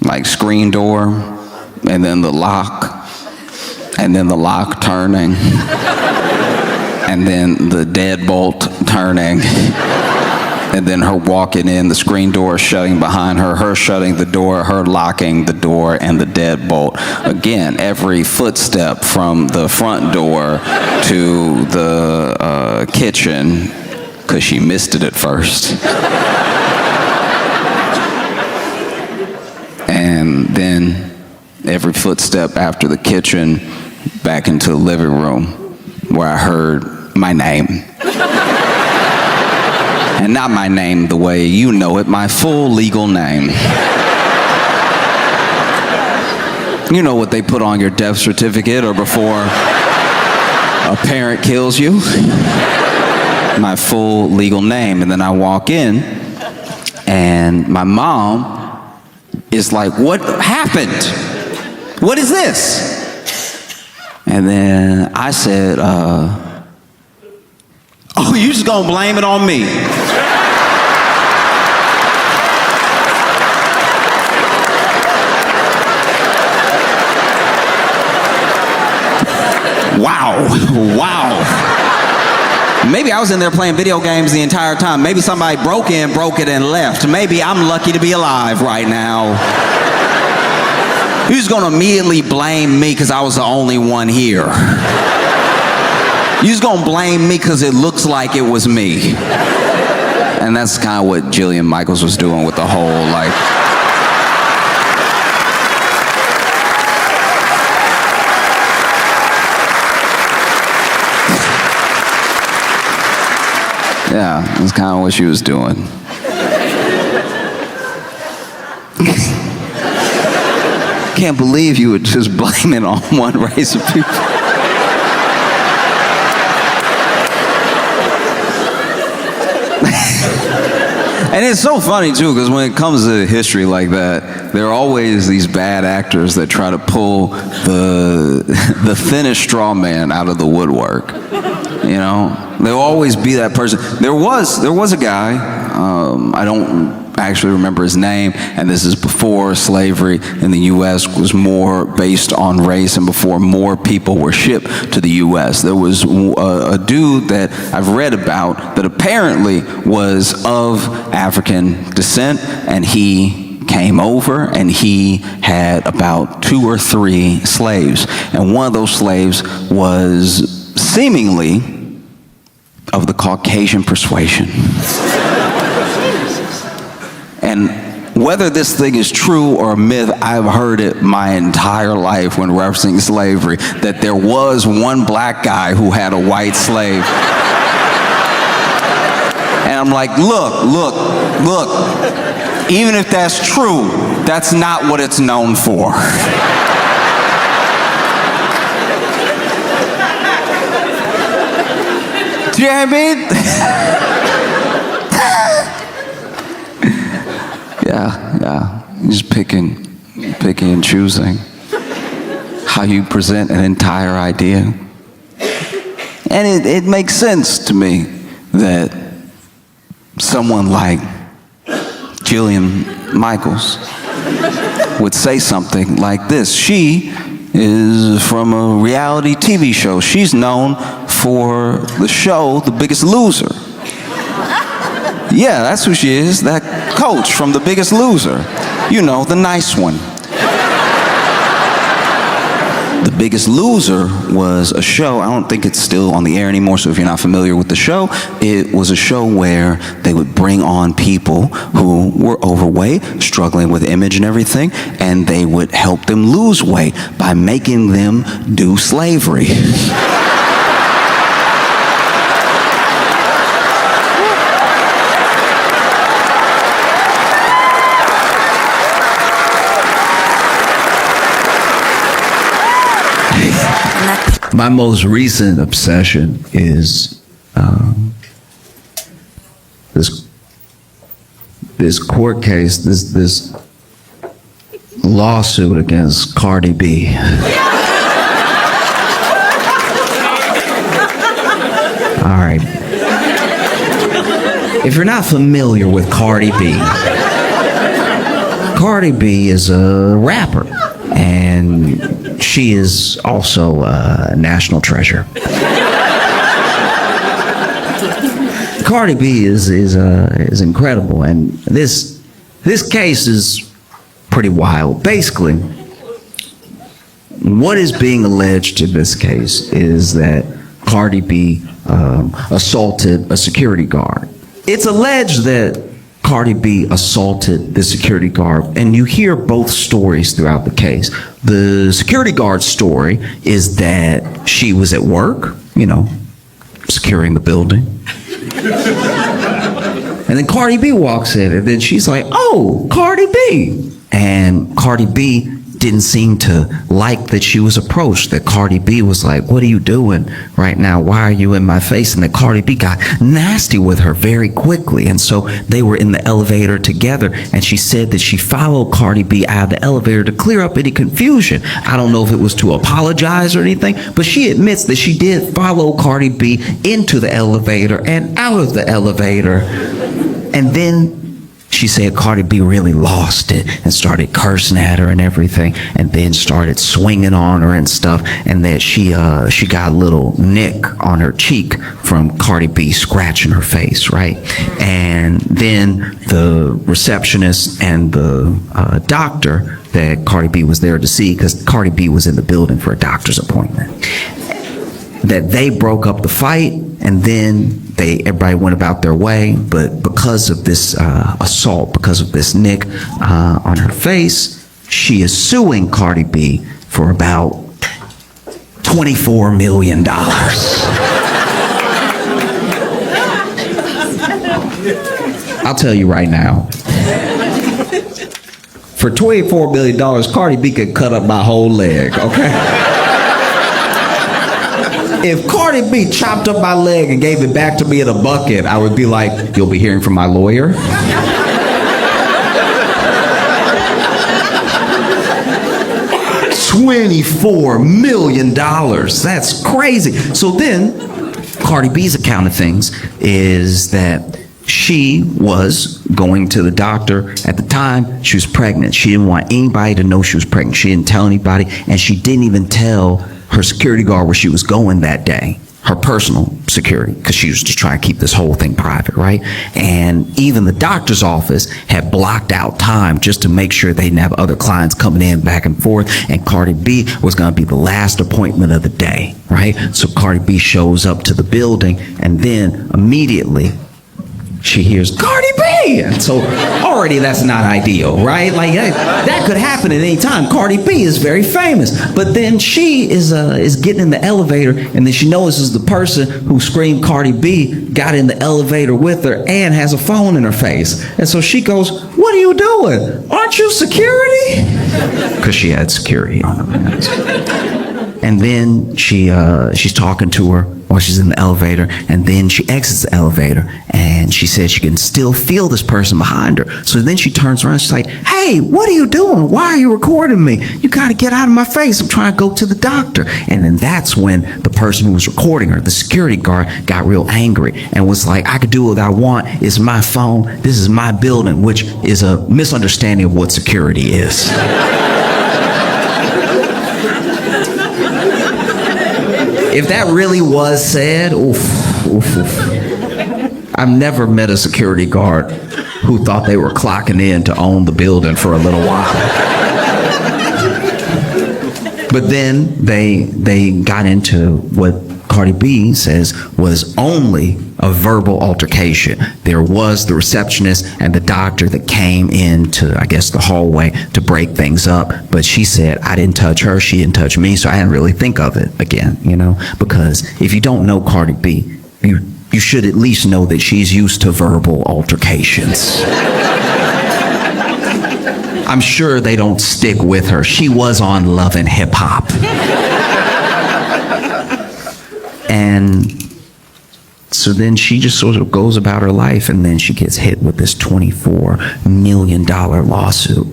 like screen door, and then the lock, and then the lock turning, and then the deadbolt turning, and then her walking in, the screen door shutting behind her, her shutting the door, her locking the door, and the deadbolt. Again, every footstep from the front door to the kitchen, because she missed it at first. And then every footstep after the kitchen back into the living room, where I heard my name. And not my name the way you know it, my full legal name. You know what they put on your death certificate or before a parent kills you? My full legal name. And then I walk in, and my mom is like, what happened? What is this? And then I said, oh, you just gonna blame it on me? Wow. Maybe I was in there playing video games the entire time. Maybe somebody broke it, and left. Maybe I'm lucky to be alive right now. You're just gonna immediately blame me because I was the only one here. You're just gonna blame me because it looks like it was me. And that's kind of what Jillian Michaels was doing with the whole, like, yeah, that's kind of what she was doing. Can't believe you would just blame it on one race of people. And it's so funny too, because when it comes to history like that, there are always these bad actors that try to pull the thinnest straw man out of the woodwork. You know, there'll always be that person. There was a guy, I don't actually remember his name, and this is before slavery in the U.S. was more based on race and before more people were shipped to the U.S. There was a dude that I've read about that apparently was of African descent, and he came over and he had about 2 or 3 slaves, and one of those slaves was seemingly of the Caucasian persuasion. And whether this thing is true or a myth, I've heard it my entire life when referencing slavery, that there was one black guy who had a white slave. And I'm like, look, even if that's true, that's not what it's known for. Do you know what I mean? Yeah. Just picking and choosing how you present an entire idea. And it makes sense to me that someone like Jillian Michaels would say something like this. She is from a reality TV show. She's known for the show The Biggest Loser. Yeah, that's who she is, that coach from The Biggest Loser. You know, the nice one. The Biggest Loser was a show, I don't think it's still on the air anymore, so if you're not familiar with the show, it was a show where they would bring on people who were overweight, struggling with image and everything, and they would help them lose weight by making them do slavery. My most recent obsession is this court case, this lawsuit against Cardi B. All right. If you're not familiar with Cardi B is a rapper, and she is also a national treasure. Cardi B is incredible, and this case is pretty wild. Basically, what is being alleged in this case is that Cardi B assaulted a security guard. It's alleged that Cardi B assaulted the security guard, and you hear both stories throughout the case. The security guard's story is that she was at work, you know, securing the building. And then Cardi B walks in, and then she's like, "Oh, Cardi B." And Cardi B didn't seem to like that she was approached, that Cardi B was like, what are you doing right now? Why are you in my face? And that Cardi B got nasty with her very quickly. And so they were in the elevator together, and she said that she followed Cardi B out of the elevator to clear up any confusion. I don't know if it was to apologize or anything, but she admits that she did follow Cardi B into the elevator and out of the elevator. And then she said Cardi B really lost it and started cursing at her and everything, and then started swinging on her and stuff, and that she got a little nick on her cheek from Cardi B scratching her face, right? And then the receptionist and the doctor that Cardi B was there to see, because Cardi B was in the building for a doctor's appointment, that they broke up the fight, and then everybody went about their way. But because of this assault, because of this nick on her face, she is suing Cardi B for about $24 million. I'll tell you right now, for $24 million, Cardi B could cut up my whole leg, okay? If Cardi B chopped up my leg and gave it back to me in a bucket, I would be like, you'll be hearing from my lawyer. $24 million. That's crazy. So then, Cardi B's account of things is that she was going to the doctor at the time. She was pregnant. She didn't want anybody to know she was pregnant. She didn't tell anybody, and she didn't even tell her security guard where she was going that day, her personal security, because she was just trying to keep this whole thing private, right? And even the doctor's office had blocked out time just to make sure they didn't have other clients coming in back and forth, and Cardi B was going to be the last appointment of the day, right? So Cardi B shows up to the building, and then immediately she hears Cardi B, and so already that's not ideal, right? Like that could happen at any time. Cardi B is very famous, but then she is getting in the elevator, and then she notices the person who screamed Cardi B got in the elevator with her and has a phone in her face, and so she goes, "What are you doing? Aren't you security?" Because she had security on her. And then she's talking to her while she's in the elevator, and then she exits the elevator, and she said she can still feel this person behind her. So then she turns around, she's like, "Hey, what are you doing? Why are you recording me? You gotta get out of my face. I'm trying to go to the doctor." And then that's when the person who was recording her, the security guard, got real angry and was like, "I could do what I want. It's my phone. This is my building," which is a misunderstanding of what security is. If that really was said, oof. I've never met a security guard who thought they were clocking in to own the building for a little while. But then they got into what Cardi B says was only a verbal altercation. There was the receptionist and the doctor that came into, I guess, the hallway to break things up, but she said, "I didn't touch her, she didn't touch me," so I didn't really think of it again, because if you don't know Cardi B, you should at least know that she's used to verbal altercations. I'm sure they don't stick with her. She was on Love and Hip Hop. And so then she just sort of goes about her life, and then she gets hit with this $24 million lawsuit.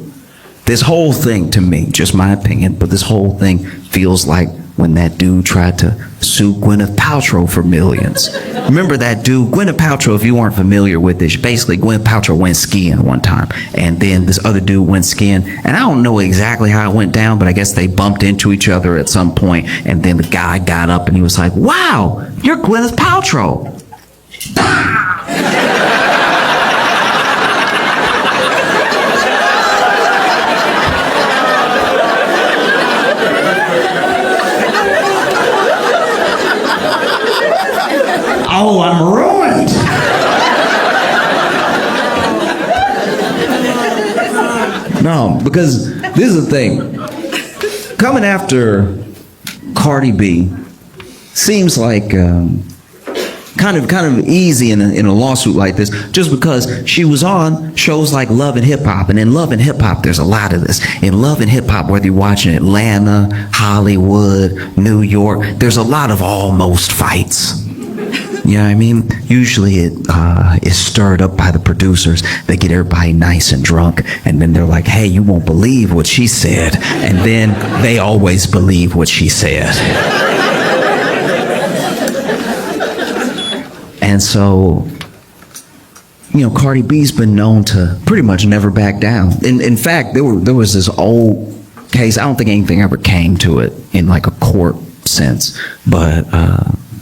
This whole thing, to me, just my opinion, but this whole thing feels like when that dude tried to sue Gwyneth Paltrow for millions. Remember that dude, Gwyneth Paltrow, if you weren't familiar with this, basically Gwyneth Paltrow went skiing one time, and then this other dude went skiing, and I don't know exactly how it went down, but I guess they bumped into each other at some point, and then the guy got up and he was like, "Wow, you're Gwyneth Paltrow." Oh, I'm ruined. No, because this is the thing. Coming after Cardi B seems like kind of easy in a lawsuit like this, just because she was on shows like Love and Hip Hop. And in Love and Hip Hop, there's a lot of this. In Love and Hip Hop, whether you're watching Atlanta, Hollywood, New York, there's a lot of almost fights. You know what I mean? Usually it is stirred up by the producers. They get everybody nice and drunk, and then they're like, hey, you won't believe what she said. And then they always believe what she said. And so, you know, Cardi B's been known to pretty much never back down. In fact, there was this old case. I don't think anything ever came to it in like a court sense, but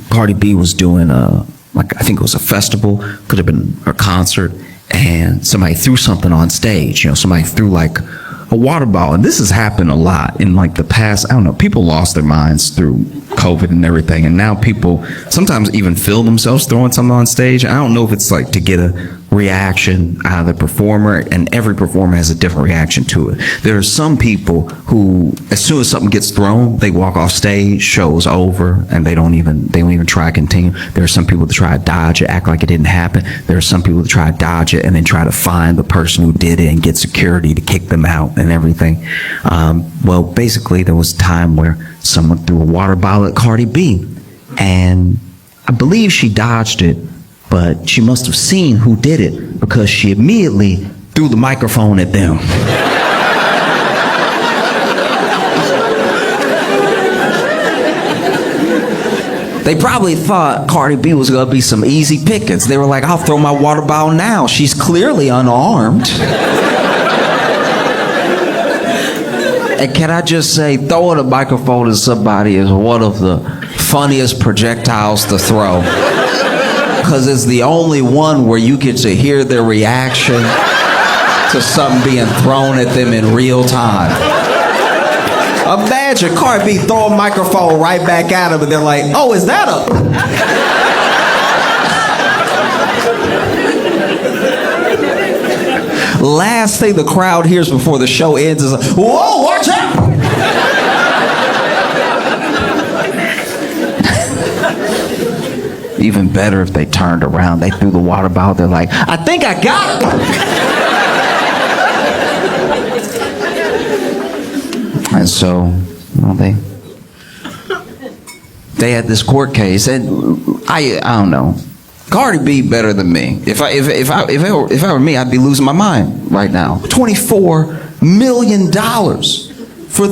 Cardi B was doing I think it was a festival, could have been a concert, and somebody threw something on stage. You know, somebody threw like a water bottle, and this has happened a lot in like the past. I don't know, people lost their minds through COVID and everything, and now people sometimes even feel themselves throwing something on stage. I don't know if it's like to get a reaction out of the performer, and every performer has a different reaction to it. There are some people who, as soon as something gets thrown, they walk off stage, show's over, and they don't even try to continue. There are some people that try to dodge it, act like it didn't happen. There are some people that try to dodge it and then try to find the person who did it and get security to kick them out and everything. Well, basically, there was a time where someone threw a water bottle at Cardi B, and I believe she dodged it, but she must have seen who did it, because she immediately threw the microphone at them. They probably thought Cardi B was gonna be some easy pickings. They were like, I'll throw my water bottle now. She's clearly unarmed. And can I just say, throwing a microphone at somebody is one of the funniest projectiles to throw. Because it's the only one where you get to hear their reaction to something being thrown at them in real time. Imagine Cardi B throw a microphone right back at them, and they're like, oh, is that a... Last thing the crowd hears before the show ends is, whoa, watch out! Even better if they turned around, they threw the water bottle, they're like, I think I got it! And so, you know, they had this court case, and I don't know. Cardi B better than me. If I were me, I'd be losing my mind right now. $24 million for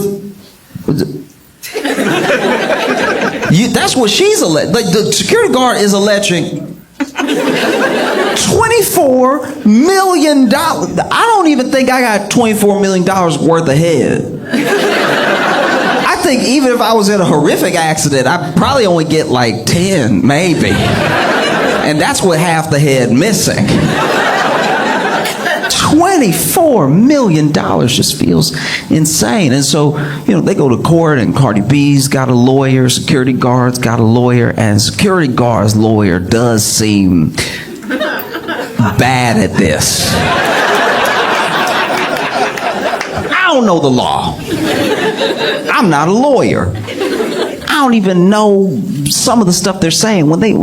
that's what she's alleged. Like, the security guard is alleging $24 million. I don't even think I got $24 million worth of head. I think even if I was in a horrific accident, I'd probably only get like 10, maybe. And that's with half the head missing. $24 million just feels insane. And so, you know, they go to court, and Cardi B's got a lawyer, security guard's got a lawyer, and security guard's lawyer does seem bad at this. I don't know the law. I'm not a lawyer. I don't even know some of the stuff they're saying. When they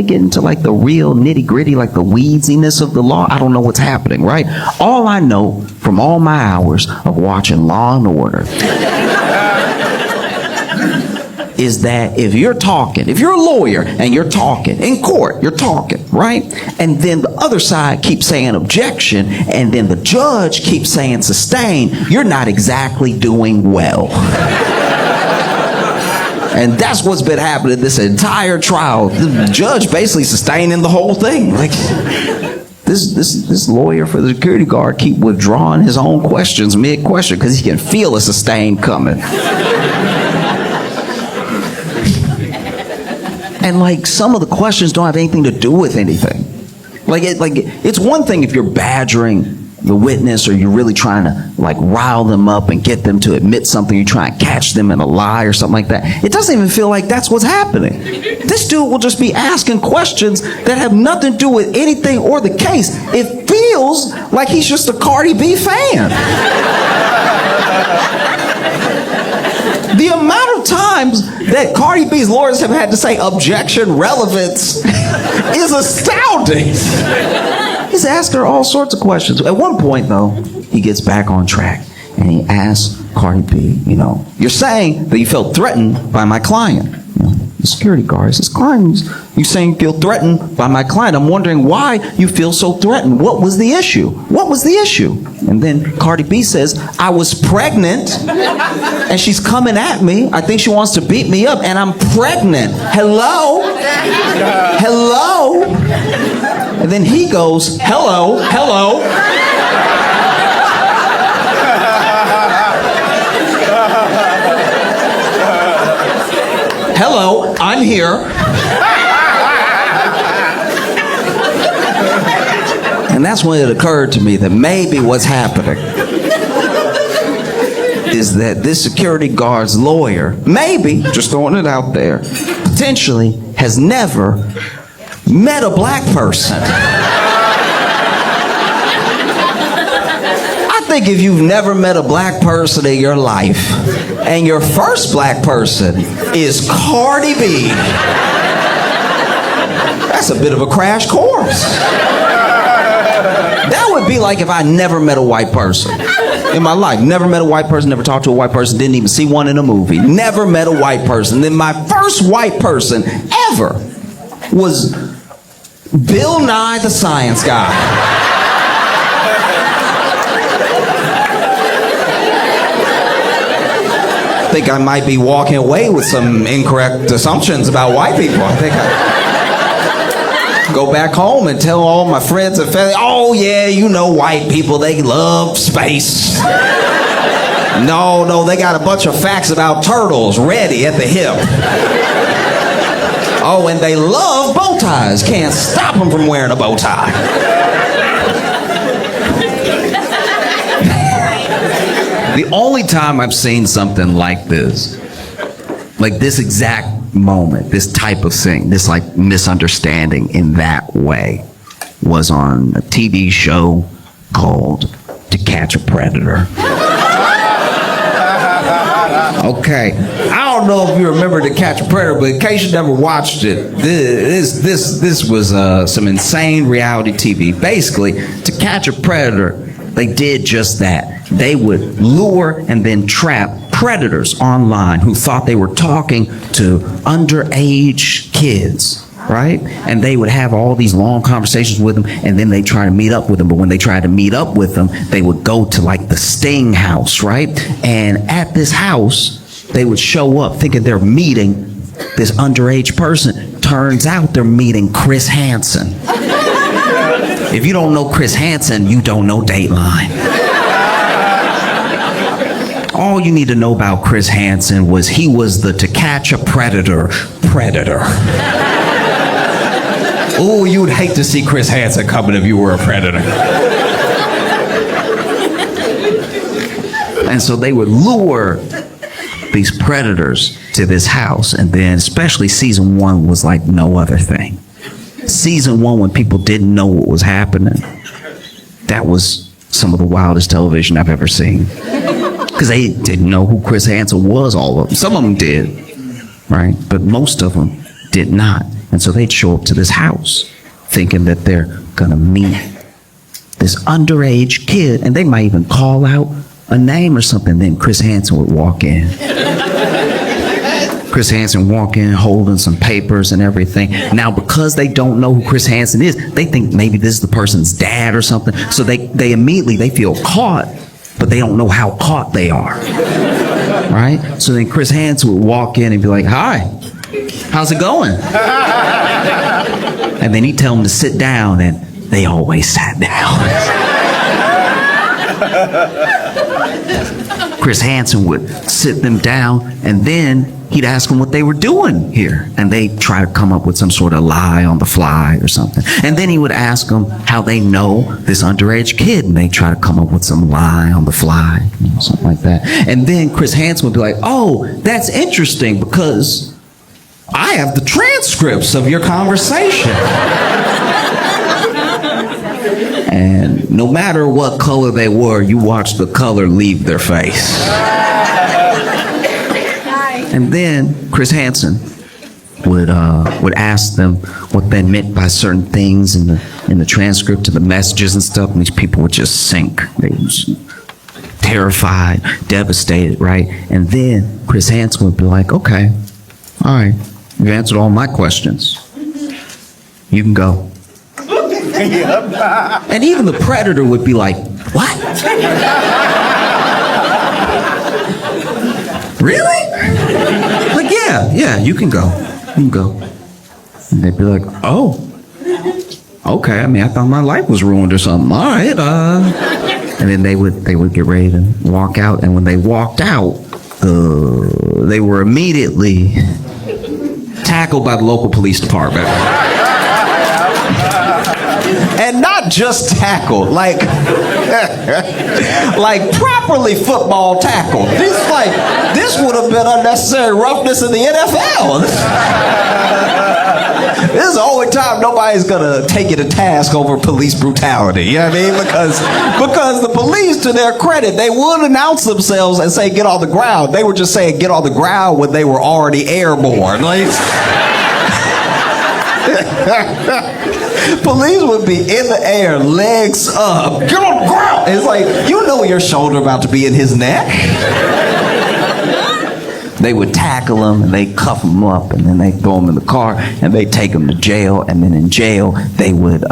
get into like the real nitty gritty, like the weedsiness of the law, I don't know what's happening, right? All I know from all my hours of watching Law and Order is that if you're a lawyer and you're talking in court, you're talking, right? And then the other side keeps saying objection, and then the judge keeps saying sustain, you're not exactly doing well. And that's what's been happening this entire trial. The judge basically sustaining the whole thing. Like, this lawyer for the security guard keep withdrawing his own questions mid-question because he can feel a sustain coming. And like, some of the questions don't have anything to do with anything. It's one thing if you're badgering the witness, or you're really trying to like rile them up and get them to admit something, you try and catch them in a lie or something like that. It doesn't even feel like that's what's happening. This dude will just be asking questions that have nothing to do with anything or the case. It feels like he's just a Cardi B fan. The amount of time times that Cardi B's lawyers have had to say objection relevance is astounding. He's asked her all sorts of questions. At one point, though, he gets back on track and he asks Cardi B, you're saying that you felt threatened by my client. The security guard says, "Client, you saying you feel threatened by my client. I'm wondering why you feel so threatened. What was the issue? What was the issue?" And then Cardi B says, "I was pregnant and she's coming at me. I think she wants to beat me up and I'm pregnant. Hello? Hello?" And then he goes, "Hello, hello." "Hello, I'm here." And that's when it occurred to me that maybe what's happening is that this security guard's lawyer, maybe, just throwing it out there, potentially has never met a black person. I think if you've never met a black person in your life, and your first black person is Cardi B, that's a bit of a crash course. That would be like if I never met a white person in my life. Never met a white person, never talked to a white person, didn't even see one in a movie. Never met a white person. Then my first white person ever was Bill Nye the Science Guy. I think I might be walking away with some incorrect assumptions about white people. I think I go back home and tell all my friends and family, "Oh yeah, white people, they love space." No, they got a bunch of facts about turtles ready at the hip. Oh, and they love bow ties. Can't stop them from wearing a bow tie. The only time I've seen something like this exact moment, this type of thing, this like misunderstanding in that way, was on a TV show called To Catch a Predator. Okay, I don't know if you remember To Catch a Predator, but in case you never watched it, this was some insane reality TV. Basically, To Catch a Predator, they did just that. They would lure and then trap predators online who thought they were talking to underage kids, right? And they would have all these long conversations with them, and then they try to meet up with them. But when they tried to meet up with them, they would go to like the Sting house, right? And at this house, they would show up thinking they're meeting this underage person. Turns out they're meeting Chris Hansen. If you don't know Chris Hansen, you don't know Dateline. All you need to know about Chris Hansen was he was the To Catch a Predator. Oh, you would hate to see Chris Hansen coming if you were a predator. And so they would lure these predators to this house, and then especially season 1 was like no other thing. Season 1, when people didn't know what was happening, that was some of the wildest television I've ever seen. Because they didn't know who Chris Hansen was, all of them. Some of them did, right? But most of them did not. And so they'd show up to this house thinking that they're going to meet this underage kid, and they might even call out a name or something. Then Chris Hansen would walk in. Chris Hansen walk in holding some papers and everything. Now, because they don't know who Chris Hansen is, they think maybe this is the person's dad or something. So they immediately feel caught, but they don't know how caught they are. Right? So then Chris Hansen would walk in and be like, "Hi, how's it going?" And then he'd tell them to sit down, and they always sat down. Chris Hansen would sit them down, and then he'd ask them what they were doing here. And they'd try to come up with some sort of lie on the fly or something. And then he would ask them how they know this underage kid, and they'd try to come up with some lie on the fly, something like that. And then Chris Hansen would be like, "Oh, that's interesting because I have the transcripts of your conversation." And no matter what color they were, you watch the color leave their face. And then Chris Hansen would ask them what they meant by certain things in the transcript of the messages and stuff, and these people would just sink. They were just terrified, devastated, right? And then Chris Hansen would be like, okay, all right, you've answered all my questions. You can go. And even the predator would be like, what? Really? Like, yeah, you can go. You can go. And they'd be like, oh, okay. I mean, I thought my life was ruined or something. All right. And then they would get ready to walk out. And when they walked out, they were immediately tackled by the local police department. And not just tackled, like properly football tackled. This would have been unnecessary roughness in the NFL. This is the only time nobody's gonna take you to task over police brutality. You know what I mean? Because the police, to their credit, they would announce themselves and say, get on the ground. They were just saying, get on the ground when they were already airborne. Police would be in the air, legs up. Get on the ground! It's like, you know your shoulder about to be in his neck. They would tackle him, and they cuff him up, and then they throw him in the car, and they take him to jail, and then in jail, they would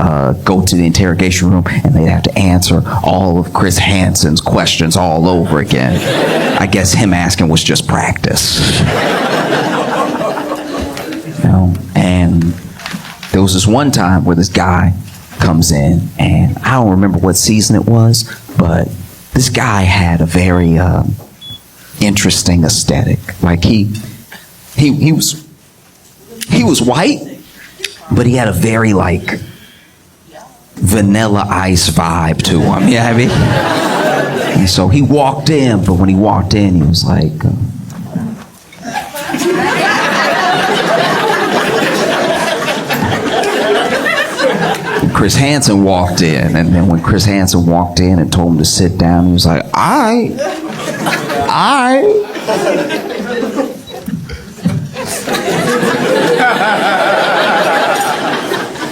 go to the interrogation room, and they'd have to answer all of Chris Hansen's questions all over again. I guess him asking was just practice. And there was this one time where this guy comes in, and I don't remember what season it was, but this guy had a very interesting aesthetic. Like he was white, but he had a very like Vanilla Ice vibe to him. You know what I mean? And so he walked in, but when he walked in, he was like. Chris Hansen walked in, and then when Chris Hansen walked in and told him to sit down, he was like, I.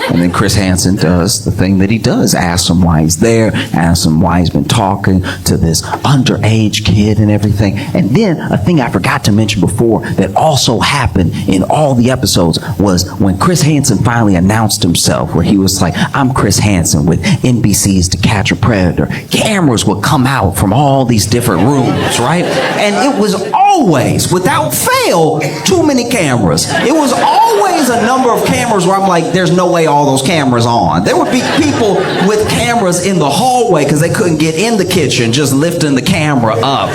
And then Chris Hansen does the thing that he does, asks him why he's there, asks him why he's been talking to this underage kid and everything. And then a thing I forgot to mention before that also happened in all the episodes was when Chris Hansen finally announced himself, where he was like, I'm Chris Hansen with NBC's To Catch a Predator. Cameras would come out from all these different rooms, right? And it was always, without fail, too many cameras. It was always a number of cameras where I'm like, there's no way all those cameras on. There would be people with cameras in the hallway because they couldn't get in the kitchen, just lifting the camera up.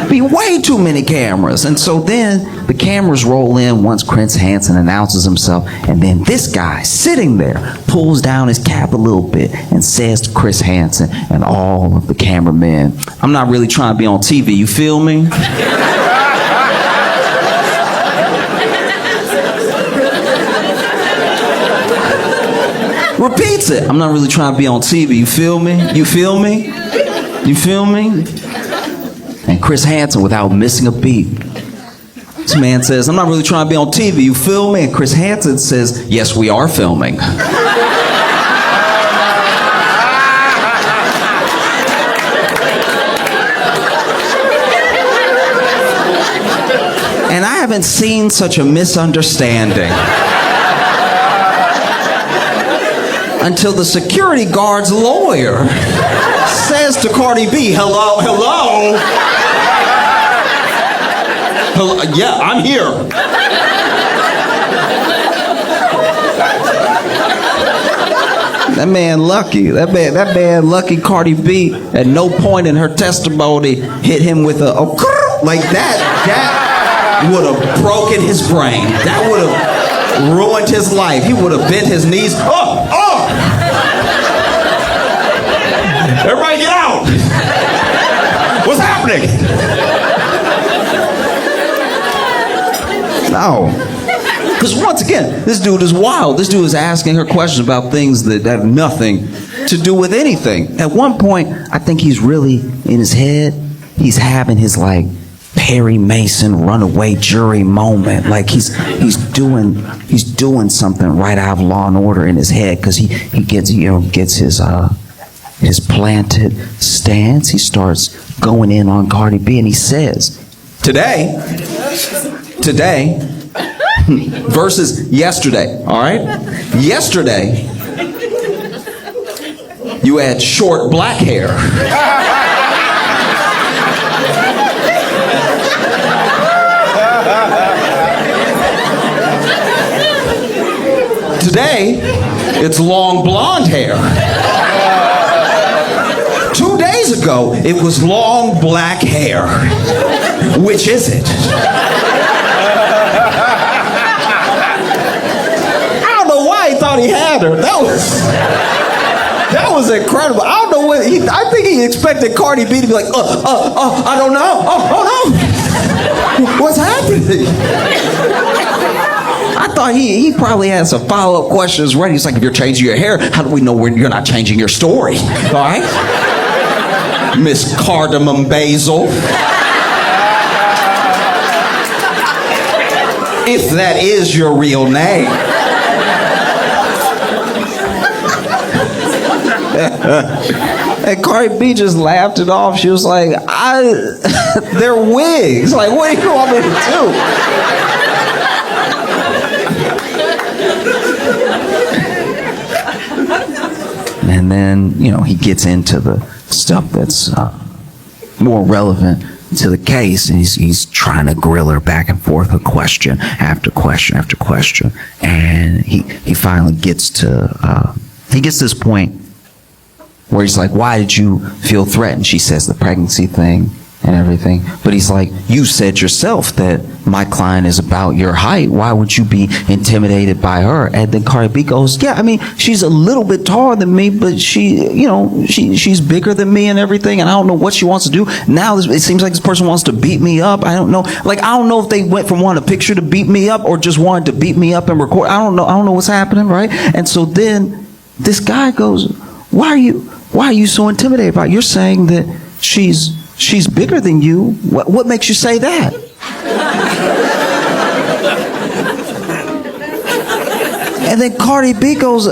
Be way too many cameras. And so then the cameras roll in once Chris Hansen announces himself, and then this guy sitting there pulls down his cap a little bit and says to Chris Hansen and all of the cameramen, I'm not really trying to be on TV, you feel me? Repeats it. I'm not really trying to be on TV. You feel me? You feel me? You feel me? And Chris Hansen, without missing a beat, this man says, I'm not really trying to be on TV. You feel me? And Chris Hansen says, yes, we are filming. And I haven't seen such a misunderstanding until the security guard's lawyer says to Cardi B, hello? Yeah, I'm here. That man lucky. That man lucky Cardi B at no point in her testimony hit him with a like that. That would have broken his brain. That would have ruined his life. He would have bent his knees. Everybody get out! What's happening? No. Because once again, this dude is wild. This dude is asking her questions about things that have nothing to do with anything. At one point, I think he's really in his head. He's having his like Perry Mason runaway jury moment. Like he's doing something right out of Law and Order in his head, because he gets his planted stance. He starts going in on Cardi B, and he says, today versus yesterday, all right? Yesterday, you had short black hair. Today, it's long blonde hair. 2 days ago, it was long black hair. Which is it? I don't know why he thought he had her. That was incredible. I don't know what I think he expected Cardi B to be like, I don't know. Oh no. What's happening? I thought he probably had some follow-up questions ready. He's like, if you're changing your hair, how do we know when you're not changing your story? All right? Miss Cardamom Basil. If that is your real name. And Cardi B just laughed it off. She was like, they're wigs. Like, what do you want me to do? And then, he gets into the stuff that's more relevant to the case, and he's trying to grill her back and forth with question after question after question. And he finally gets to this point where he's like, why did you feel threatened? She says the pregnancy thing and everything. But he's like, you said yourself that my client is about your height. Why would you be intimidated by her? And then Cardi B goes, yeah, I mean, she's a little bit taller than me, but she's bigger than me and everything, and I don't know what she wants to do. Now it seems like this person wants to beat me up. I don't know. Like, I don't know if they went from wanting a picture to beat me up or just wanted to beat me up and record. I don't know what's happening, right? And so then this guy goes, why are you so intimidated by it? You're saying that she's bigger than you. What makes you say that? And then Cardi B goes,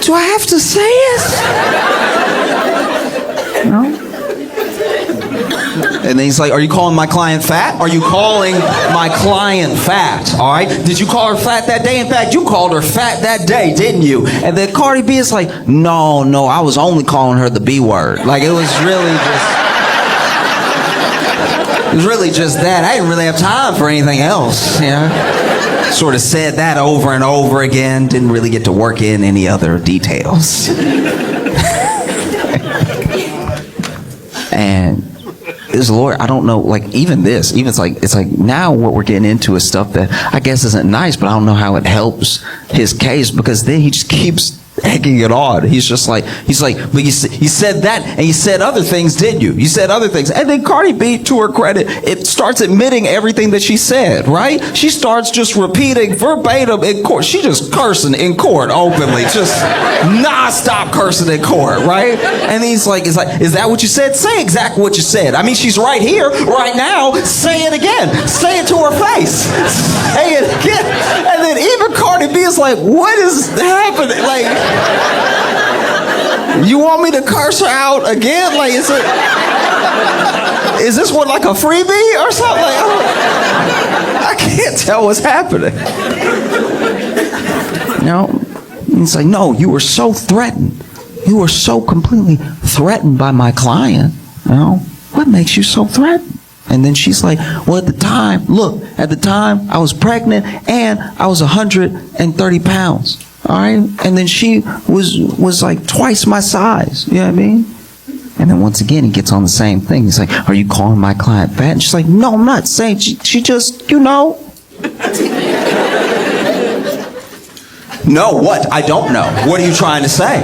do I have to say it? No. And then he's like, are you calling my client fat? Are you calling my client fat? All right? Did you call her fat that day? In fact, you called her fat that day, didn't you? And then Cardi B is like, no, I was only calling her the B word. Like, it was really just that. I didn't really have time for anything else, Sort of said that over and over again. Didn't really get to work in any other details. And this lawyer, I don't know, like, it's like now what we're getting into is stuff that I guess isn't nice, but I don't know how it helps his case, because then he just keeps egging it on. He's like, but you said that, and you said other things, didn't you? You said other things. And then Cardi B, to her credit, it starts admitting everything that she said, right? She starts just repeating verbatim in court. She just cursing in court openly, just non-stop cursing in court, right? And he's like, is that what you said? Say exactly what you said. I mean, she's right here, right now. Say it again. Say it to her face. Say it again. And then even Cardi B is like, what is happening? Like, you want me to curse her out again? Like, is this one like a freebie or something? Like, I can't tell what's happening. He's like, no, you were so threatened. You were so completely threatened by my client. What makes you so threatened? And then she's like, well, at the time I was pregnant and I was 130 pounds. All right, and then she was like twice my size. You know what I mean? And then once again, he gets on the same thing. He's like, "Are you calling my client fat?" And she's like, "No, I'm not saying." She just, No, what? I don't know. What are you trying to say?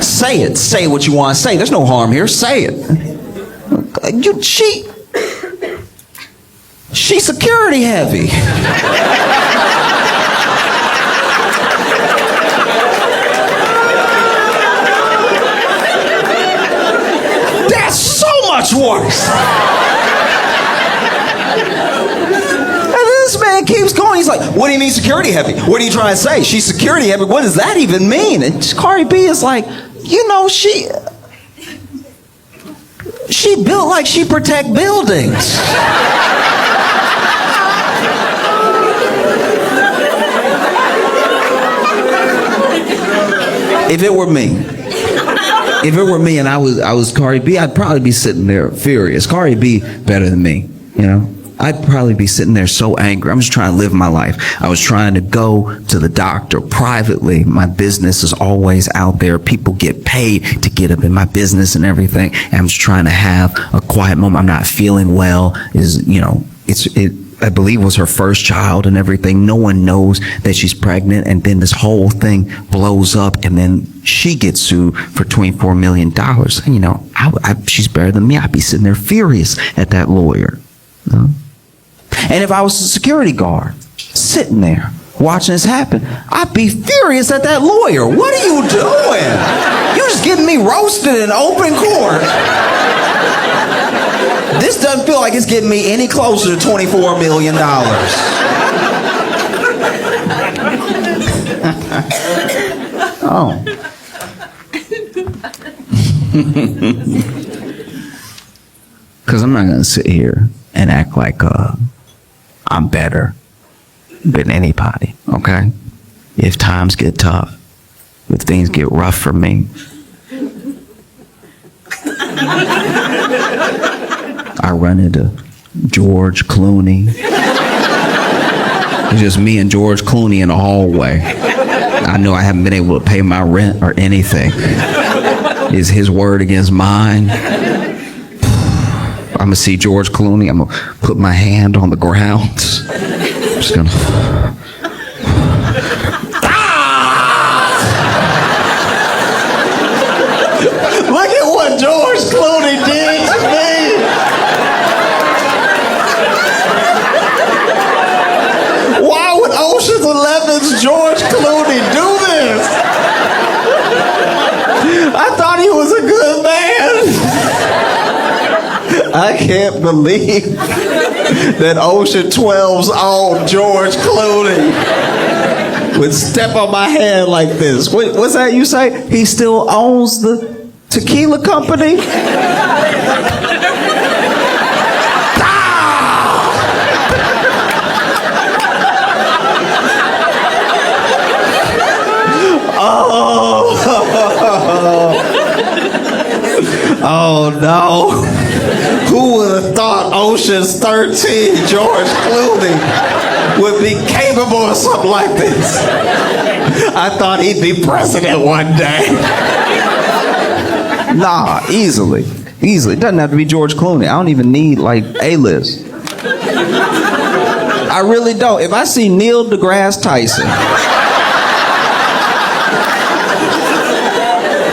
Say it. Say what you want to say. There's no harm here. Say it. She's security heavy. That's so much worse. This man keeps going. He's like, what do you mean security heavy? What are you trying to say? She's security heavy. What does that even mean? And Cardi B is like, you know, she built like she protect buildings. If it were me and I was Cardi B, I'd probably be sitting there furious. Cardi B better than me, you know? I'd probably be sitting there so angry. I'm just trying to live my life. I was trying to go to the doctor privately. My business is always out there. People get paid to get up in my business and everything. And I'm just trying to have a quiet moment. I'm not feeling well. I believe it was her first child and everything. No one knows that she's pregnant. And then this whole thing blows up. And then she gets sued for $24 million. And, you know, she's better than me. I'd be sitting there furious at that lawyer. You know? And if I was a security guard sitting there watching this happen, I'd be furious at that lawyer. What are you doing? You're just getting me roasted in open court. This doesn't feel like it's getting me any closer to $24 million. Oh. Because I'm not going to sit here and act like I'm better than anybody, okay? If times get tough, if things get rough for me, I run into George Clooney. It's just me and George Clooney in the hallway. I know I haven't been able to pay my rent or anything. Is his word against mine? I'm gonna see George Clooney. I'm gonna put my hand on the ground. I'm just gonna. Look at what George Clooney did to me. Why would Ocean's 11's George Clooney do this? I thought he was a good man. I can't believe that Ocean 12's own George Clooney would step on my hand like this. What's that you say? He still owns the tequila company? Oh no. Who would have thought Ocean's 13 George Clooney would be capable of something like this? I thought he'd be president one day. Nah, easily. Easily. It doesn't have to be George Clooney. I don't even need like A-list. I really don't. If I see Neil deGrasse Tyson,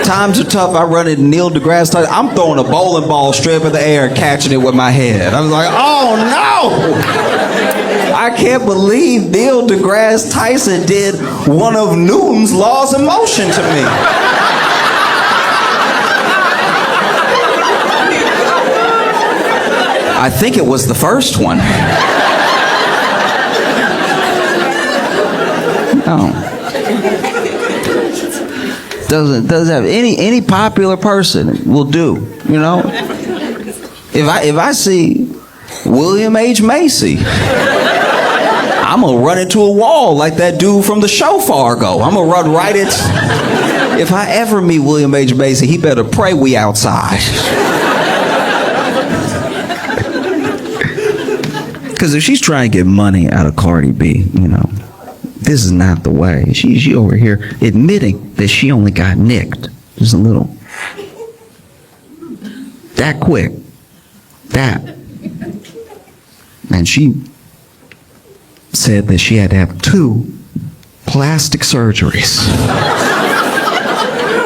times are tough, I run into Neil deGrasse Tyson, I'm throwing a bowling ball straight up in the air and catching it with my head. I was like, oh no! I can't believe Neil deGrasse Tyson did one of Newton's laws of motion to me. I think it was the first one. No. Doesn't have any popular person will do, you know. If I see William H. Macy, I'm gonna run into a wall like that dude from the show Fargo. I'm gonna run right into. If I ever meet William H. Macy, he better pray we outside. Because if she's trying to get money out of Cardi B, you know, this is not the way. She over here admitting that she only got nicked. Just a little. That quick. That. And she said that she had to have 2 plastic surgeries.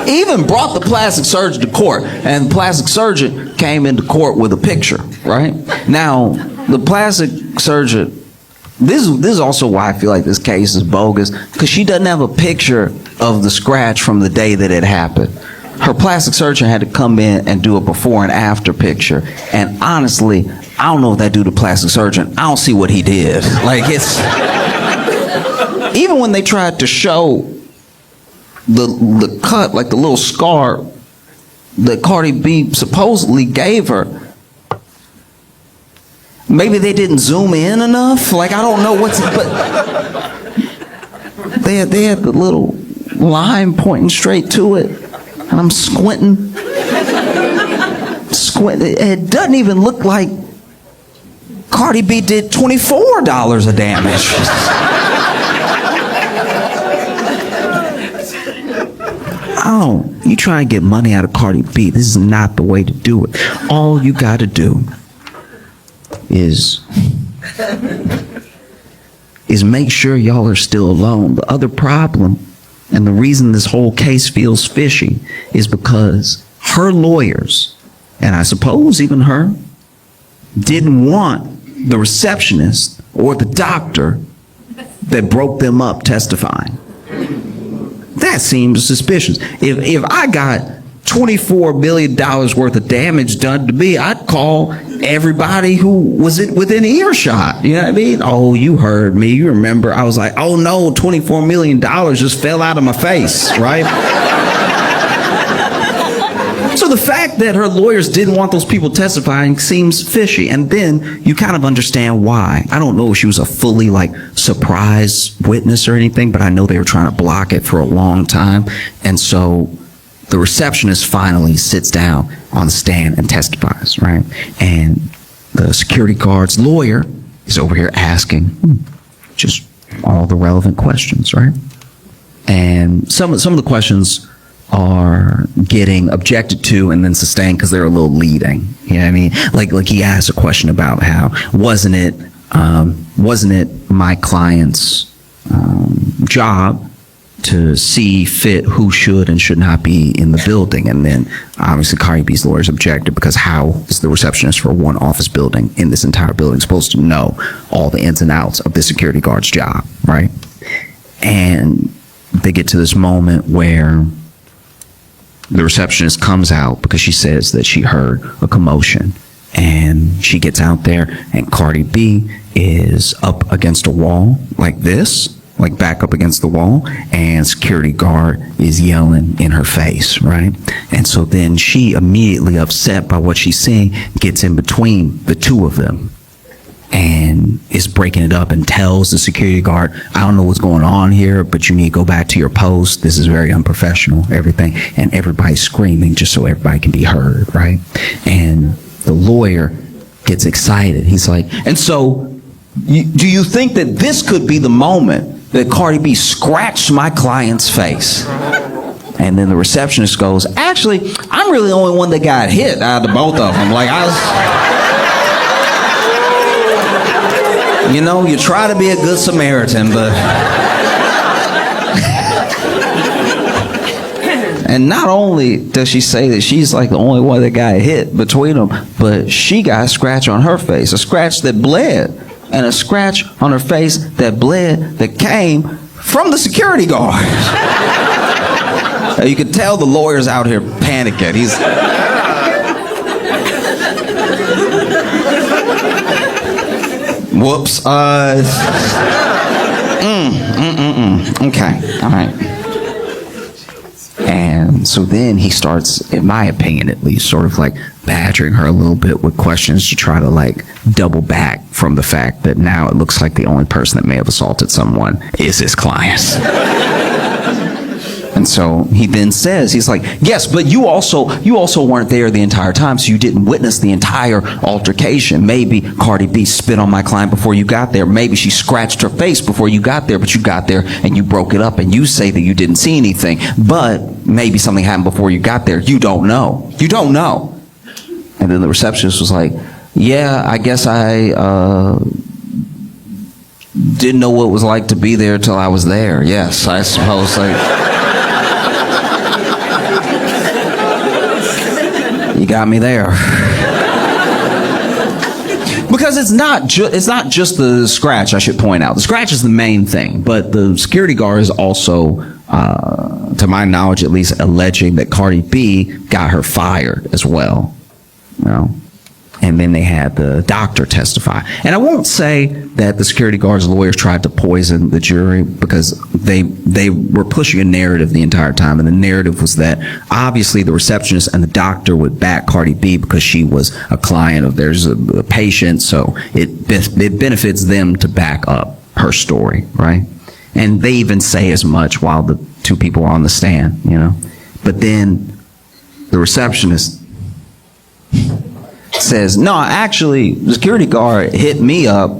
Even brought the plastic surgeon to court, and the plastic surgeon came into court with a picture, right? Now, the plastic surgeon, this is also why I feel like this case is bogus, because she doesn't have a picture of the scratch from the day that it happened. Her plastic surgeon had to come in and do a before and after picture, and honestly, I don't know if that dude, the plastic surgeon, I don't see what he did. Like, it's... Even when they tried to show the cut, like the little scar that Cardi B supposedly gave her, maybe they didn't zoom in enough. Like, I don't know what's, but they had the little line pointing straight to it, and I'm squinting. It doesn't even look like Cardi B did $24 of damage. Oh, you try and get money out of Cardi B, this is not the way to do it. All you gotta do is make sure y'all are still alone. The other problem, and the reason this whole case feels fishy, is because her lawyers, and I suppose even her, didn't want the receptionist or the doctor that broke them up testifying. That seems suspicious. If I got $24 million worth of damage done to me, I'd call everybody who was within earshot. You know what I mean? Oh, you heard me. You remember? I was like, oh no, $24 million just fell out of my face, right? So the fact that her lawyers didn't want those people testifying seems fishy, and then you kind of understand why. I don't know if she was a fully surprise witness or anything, but I know they were trying to block it for a long time. And so the receptionist finally sits down on the stand and testifies, right? And the security guard's lawyer is over here asking just all the relevant questions, right? And some of the questions are getting objected to and then sustained because they're a little leading. You know what I mean? Like he asked a question about how wasn't it my client's job to see fit who should and should not be in the building? And then obviously Cardi B's lawyers objected, because how is the receptionist for one office building in this entire building supposed to know all the ins and outs of the security guard's job, right? And they get to this moment where the receptionist comes out because she says that she heard a commotion, and she gets out there, and Cardi B is up against a wall like this, like back up against the wall, and security guard is yelling in her face, right? And so then she, immediately upset by what she's seeing, gets in between the two of them and is breaking it up and tells the security guard, I don't know what's going on here, but you need to go back to your post. This is very unprofessional, everything. And everybody's screaming just so everybody can be heard, right? And the lawyer gets excited. He's like, and so do you think that this could be the moment that Cardi B scratched my client's face? And then the receptionist goes, actually, I'm really the only one that got hit out of the both of them. Like, I was... You know, you try to be a good Samaritan, but... And not only does she say that she's like the only one that got hit between them, but she got a scratch on her face, a scratch that bled, and a scratch on her face that bled that came from the security guard. You can tell the lawyer's out here panicking. He's... Whoops. Okay. All right. And so then he starts, in my opinion at least, sort of like badgering her a little bit with questions to try to like double back from the fact that now it looks like the only person that may have assaulted someone is his client. And so he then says, he's like, yes, but you also weren't there the entire time, so you didn't witness the entire altercation. Maybe Cardi B spit on my client before you got there. Maybe she scratched her face before you got there, but you got there and you broke it up and you say that you didn't see anything. But maybe something happened before you got there. You don't know. You don't know. And then the receptionist was like, yeah, I guess I didn't know what it was like to be there till I was there. Yes, I suppose. You got me there. Because it's not just the scratch, I should point out. The scratch is the main thing, but the security guard is also, to my knowledge at least, alleging that Cardi B got her fired as well. You know? And then they had the doctor testify. And I won't say that the security guard's lawyers tried to poison the jury, because they were pushing a narrative the entire time. And the narrative was that obviously the receptionist and the doctor would back Cardi B because she was a client of theirs, a patient. So it benefits them to back up her story, right? And they even say as much while the two people are on the stand, you know. But then the receptionist says, no, actually, the security guard hit me up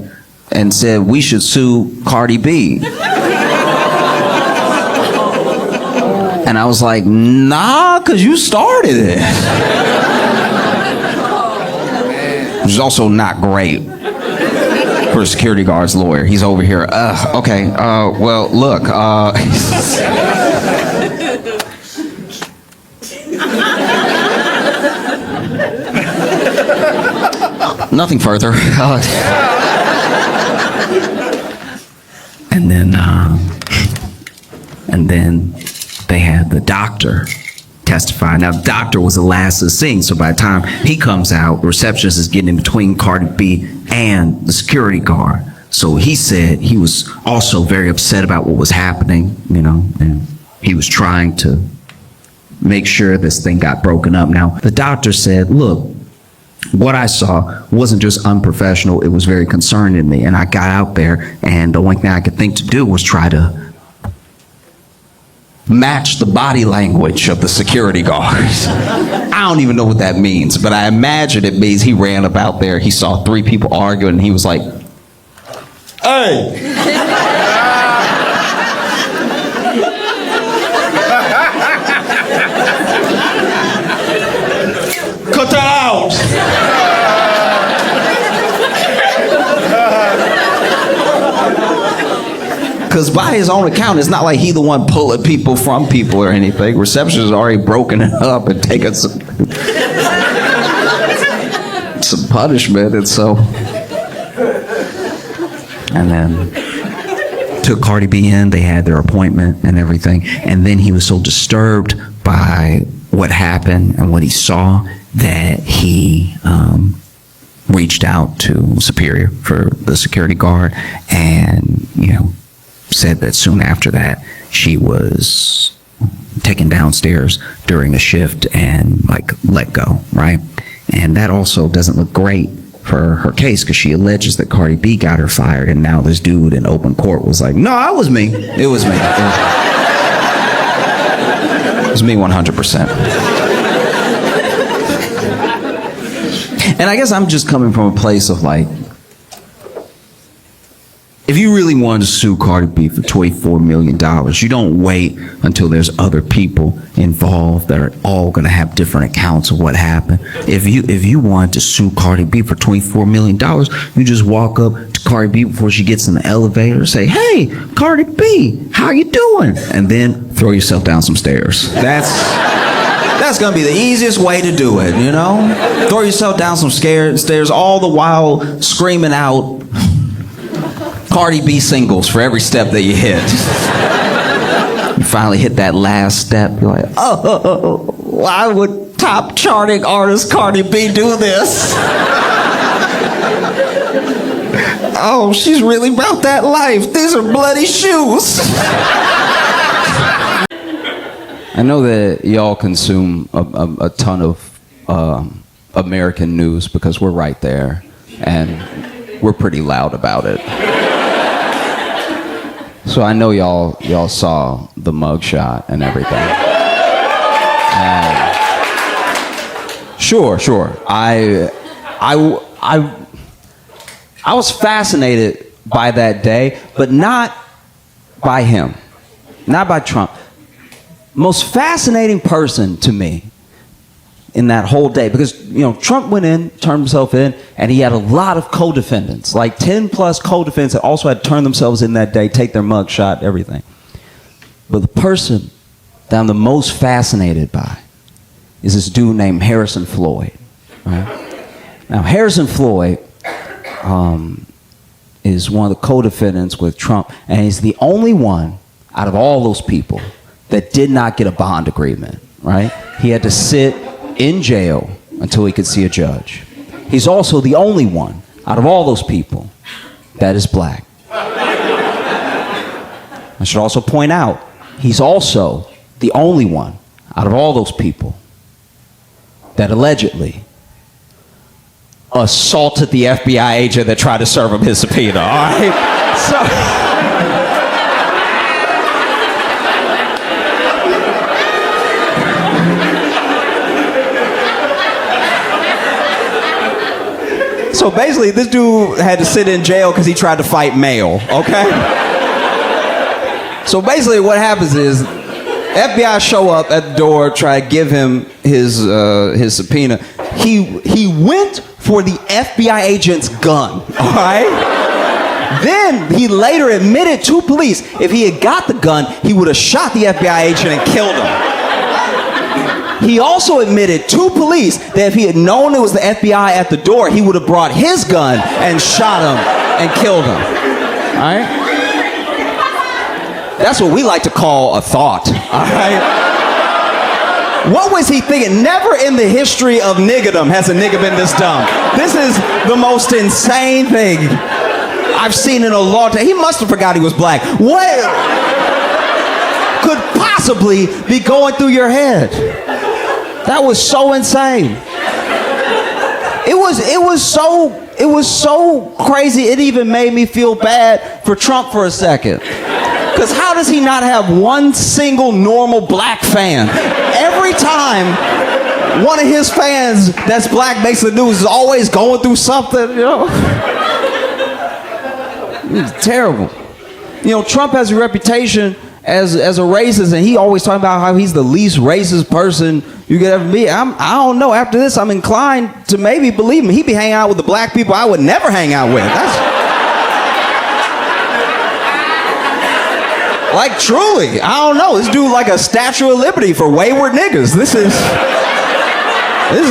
and said we should sue Cardi B. And I was like, nah, because you started it. Which is also not great for a security guard's lawyer. He's over here, okay, well, look, nothing further. And then they had the doctor testify. Now, the doctor was the last to sing, so by the time he comes out, the receptionist is getting in between Cardi B and the security guard. So he said he was also very upset about what was happening, you know, and he was trying to make sure this thing got broken up. Now, the doctor said, look, what I saw wasn't just unprofessional, it was very concerning to me. And I got out there, and the only thing I could think to do was try to match the body language of the security guards. I don't even know what that means, but I imagine it means he ran up out there, he saw three people arguing, and he was like, hey! Cut that out! Because by his own account, it's not like he the one pulling people from people or anything. Reception has already broken it up and taken some punishment, and so. And then took Cardi B in, they had their appointment and everything. And then he was so disturbed by what happened and what he saw that he reached out to Superior for the security guard, and, you know, said that soon after that she was taken downstairs during a shift and like let go, right? And that also doesn't look great for her case, because she alleges that Cardi B got her fired, and now this dude in open court was like, no, it was me. It was me. It was me 100%. And I guess I'm just coming from a place of like, if you really wanted to sue Cardi B for $24 million, you don't wait until there's other people involved that are all going to have different accounts of what happened. If you wanted to sue Cardi B for $24 million, you just walk up to Cardi B before she gets in the elevator and say, hey, Cardi B, how you doing? And then throw yourself down some stairs. That's going to be the easiest way to do it, you know? Throw yourself down some stairs, all the while screaming out Cardi B singles for every step that you hit. You finally hit that last step, you're like, oh, why would top charting artist Cardi B do this? Oh, she's really about that life. These are bloody shoes. I know that y'all consume a ton of American news because we're right there, and we're pretty loud about it. So I know y'all saw the mugshot and everything. Sure. I was fascinated by that day, but not by him, not by Trump. Most fascinating person to me in that whole day, because Trump went in, turned himself in, and he had a lot of co-defendants, like 10 plus co-defendants that also had turned themselves in that day, take their mug shot, everything. But the person that I'm the most fascinated by is this dude named Harrison Floyd. Right? Now, Harrison Floyd is one of the co-defendants with Trump, and he's the only one out of all those people that did not get a bond agreement. Right? He had to sit in jail until he could see a judge. He's also the only one out of all those people that is black. I should also point out, he's also the only one out of all those people that allegedly assaulted the FBI agent that tried to serve him his subpoena. All right? So basically, this dude had to sit in jail because he tried to fight mail, okay? So basically what happens is, FBI show up at the door, try to give him his subpoena. He went for the FBI agent's gun, all right? Then he later admitted to police, if he had got the gun, he would have shot the FBI agent and killed him. He also admitted to police that if he had known it was the FBI at the door, he would have brought his gun and shot him and killed him. All right? That's what we like to call a thought. All right? What was he thinking? Never in the history of niggerdom has a nigger been this dumb. This is the most insane thing I've seen in a long time. He must have forgot he was black. What could possibly be going through your head? That was so insane. It was so crazy. It even made me feel bad for Trump for a second. Because how does he not have one single normal black fan? Every time one of his fans that's black makes the news is always going through something, It's terrible. Trump has a reputation as a racist, and he always talking about how he's the least racist person you could ever meet. I don't know. After this, I'm inclined to maybe believe him. He be hanging out with the black people I would never hang out with. Like, truly, I don't know. This dude like a Statue of Liberty for wayward niggas. This is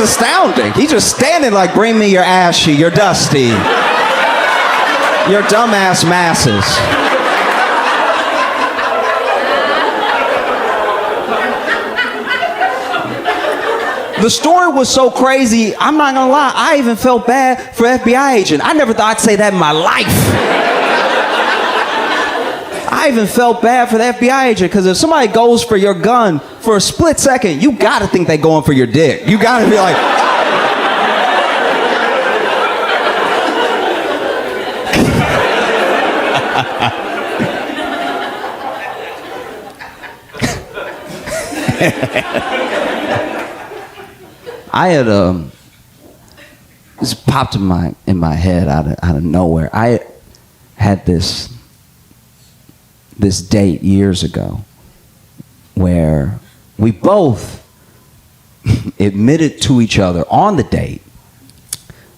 astounding. He's just standing like, bring me your ashy, your dusty, your dumbass masses. The story was so crazy, I'm not gonna lie, I even felt bad for FBI agent. I never thought I'd say that in my life. I even felt bad for the FBI agent, because if somebody goes for your gun for a split second, you gotta think they're going for your dick. You gotta be like, I had this popped in my head out of nowhere. I had this date years ago where we both admitted to each other on the date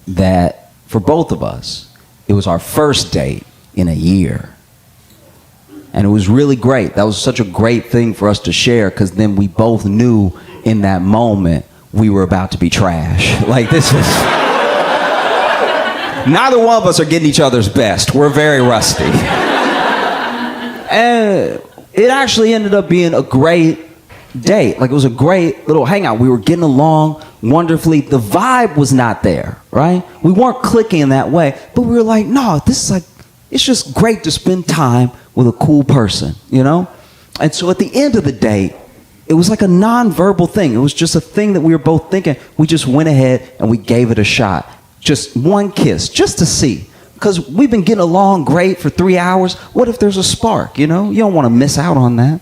that for both of us it was our first date in a year. And it was really great. That was such a great thing for us to share, because then we both knew in that moment we were about to be trash. Like, this is... Neither one of us are getting each other's best. We're very rusty. And it actually ended up being a great date. Like, it was a great little hangout. We were getting along wonderfully. The vibe was not there, right? We weren't clicking in that way. But we were like, no, this is like... It's just great to spend time with a cool person, And so at the end of the date, it was like a non-verbal thing. It was just a thing that we were both thinking. We just went ahead and we gave it a shot. Just one kiss, just to see. Because we've been getting along great for 3 hours. What if there's a spark, You don't want to miss out on that.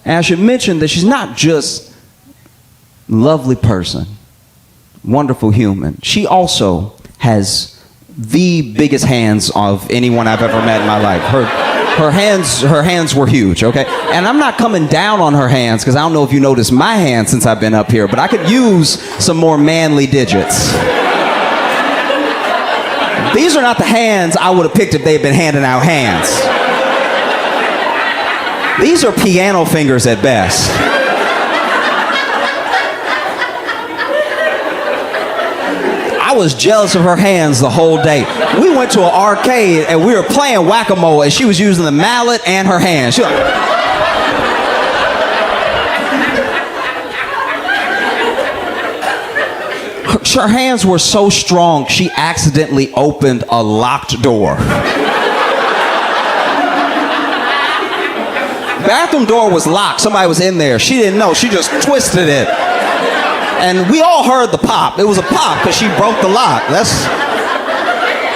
And I should mention that she's not just a lovely person, wonderful human. She also has the biggest hands of anyone I've ever met in my life. Her hands were huge, okay? And I'm not coming down on her hands because I don't know if you noticed my hands since I've been up here, but I could use some more manly digits. These are not the hands I would have picked if they had been handing out hands. These are piano fingers at best. I was jealous of her hands the whole day. We went to an arcade and we were playing whack-a-mole and she was using the mallet and her hands. Her hands were so strong, she accidentally opened a locked door. Bathroom door was locked. Somebody was in there. She didn't know. She just twisted it. And we all heard the pop. It was a pop because she broke the lock.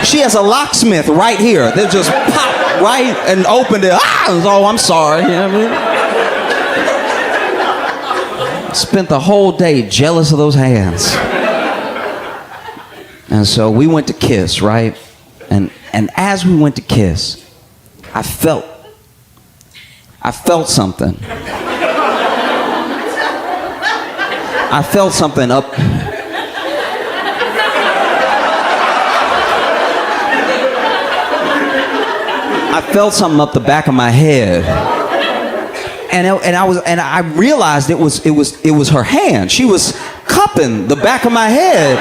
She has a locksmith right here. They just popped right and opened it. Oh, I'm sorry. You know what I mean? Spent the whole day jealous of those hands. And so we went to kiss, right? And as we went to kiss, I felt something. I felt something up. I felt something up the back of my head. And I realized it was her hand. She was cupping the back of my head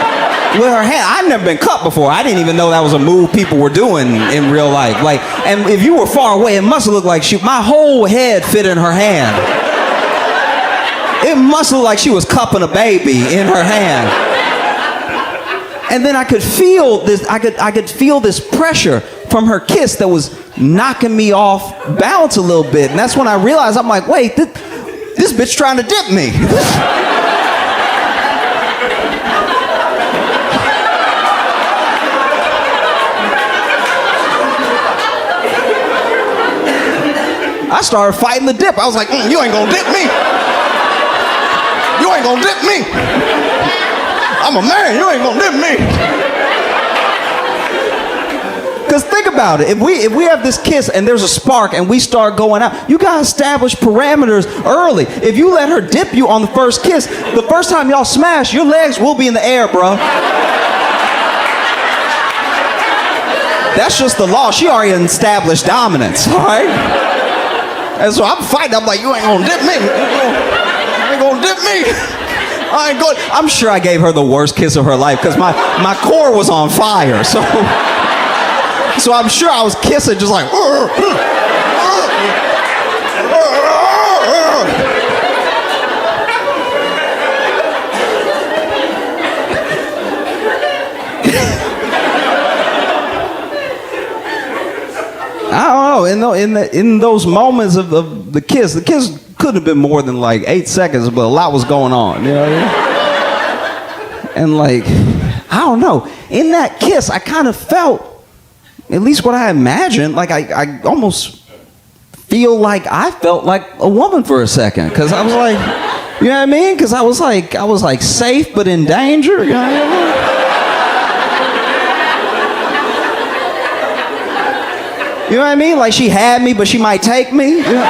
with her hand. I'd never been cupped before. I didn't even know that was a move people were doing in real life. And if you were far away, it must have looked like my whole head fit in her hand. It must look like she was cupping a baby in her hand. And then I could feel this. I could feel this pressure from her kiss that was knocking me off balance a little bit. And that's when I realized, I'm like, wait, this bitch trying to dip me. I started fighting the dip. I was like, you ain't gonna dip me. You ain't gonna dip me. I'm a man, you ain't gonna dip me. Because think about it, if we have this kiss and there's a spark and we start going out, you gotta establish parameters early. If you let her dip you on the first kiss, the first time y'all smash, your legs will be in the air, bro. That's just the law. She already established dominance, all right? And so I'm fighting. I'm like, you ain't gonna dip me. You ain't gonna dip me. I ain't going. I'm sure I gave her the worst kiss of her life because my core was on fire. So I'm sure I was kissing just like. I don't know. In those moments of the kiss could have been more than like 8 seconds, but a lot was going on. You know what I mean? And like, I don't know. In that kiss, I kind of felt, at least what I imagined, like I almost feel like I felt like a woman for a second, because I was like, you know what I mean? Because I was like safe but in danger. You know what I mean? You know what I mean? Like she had me, but she might take me. You know?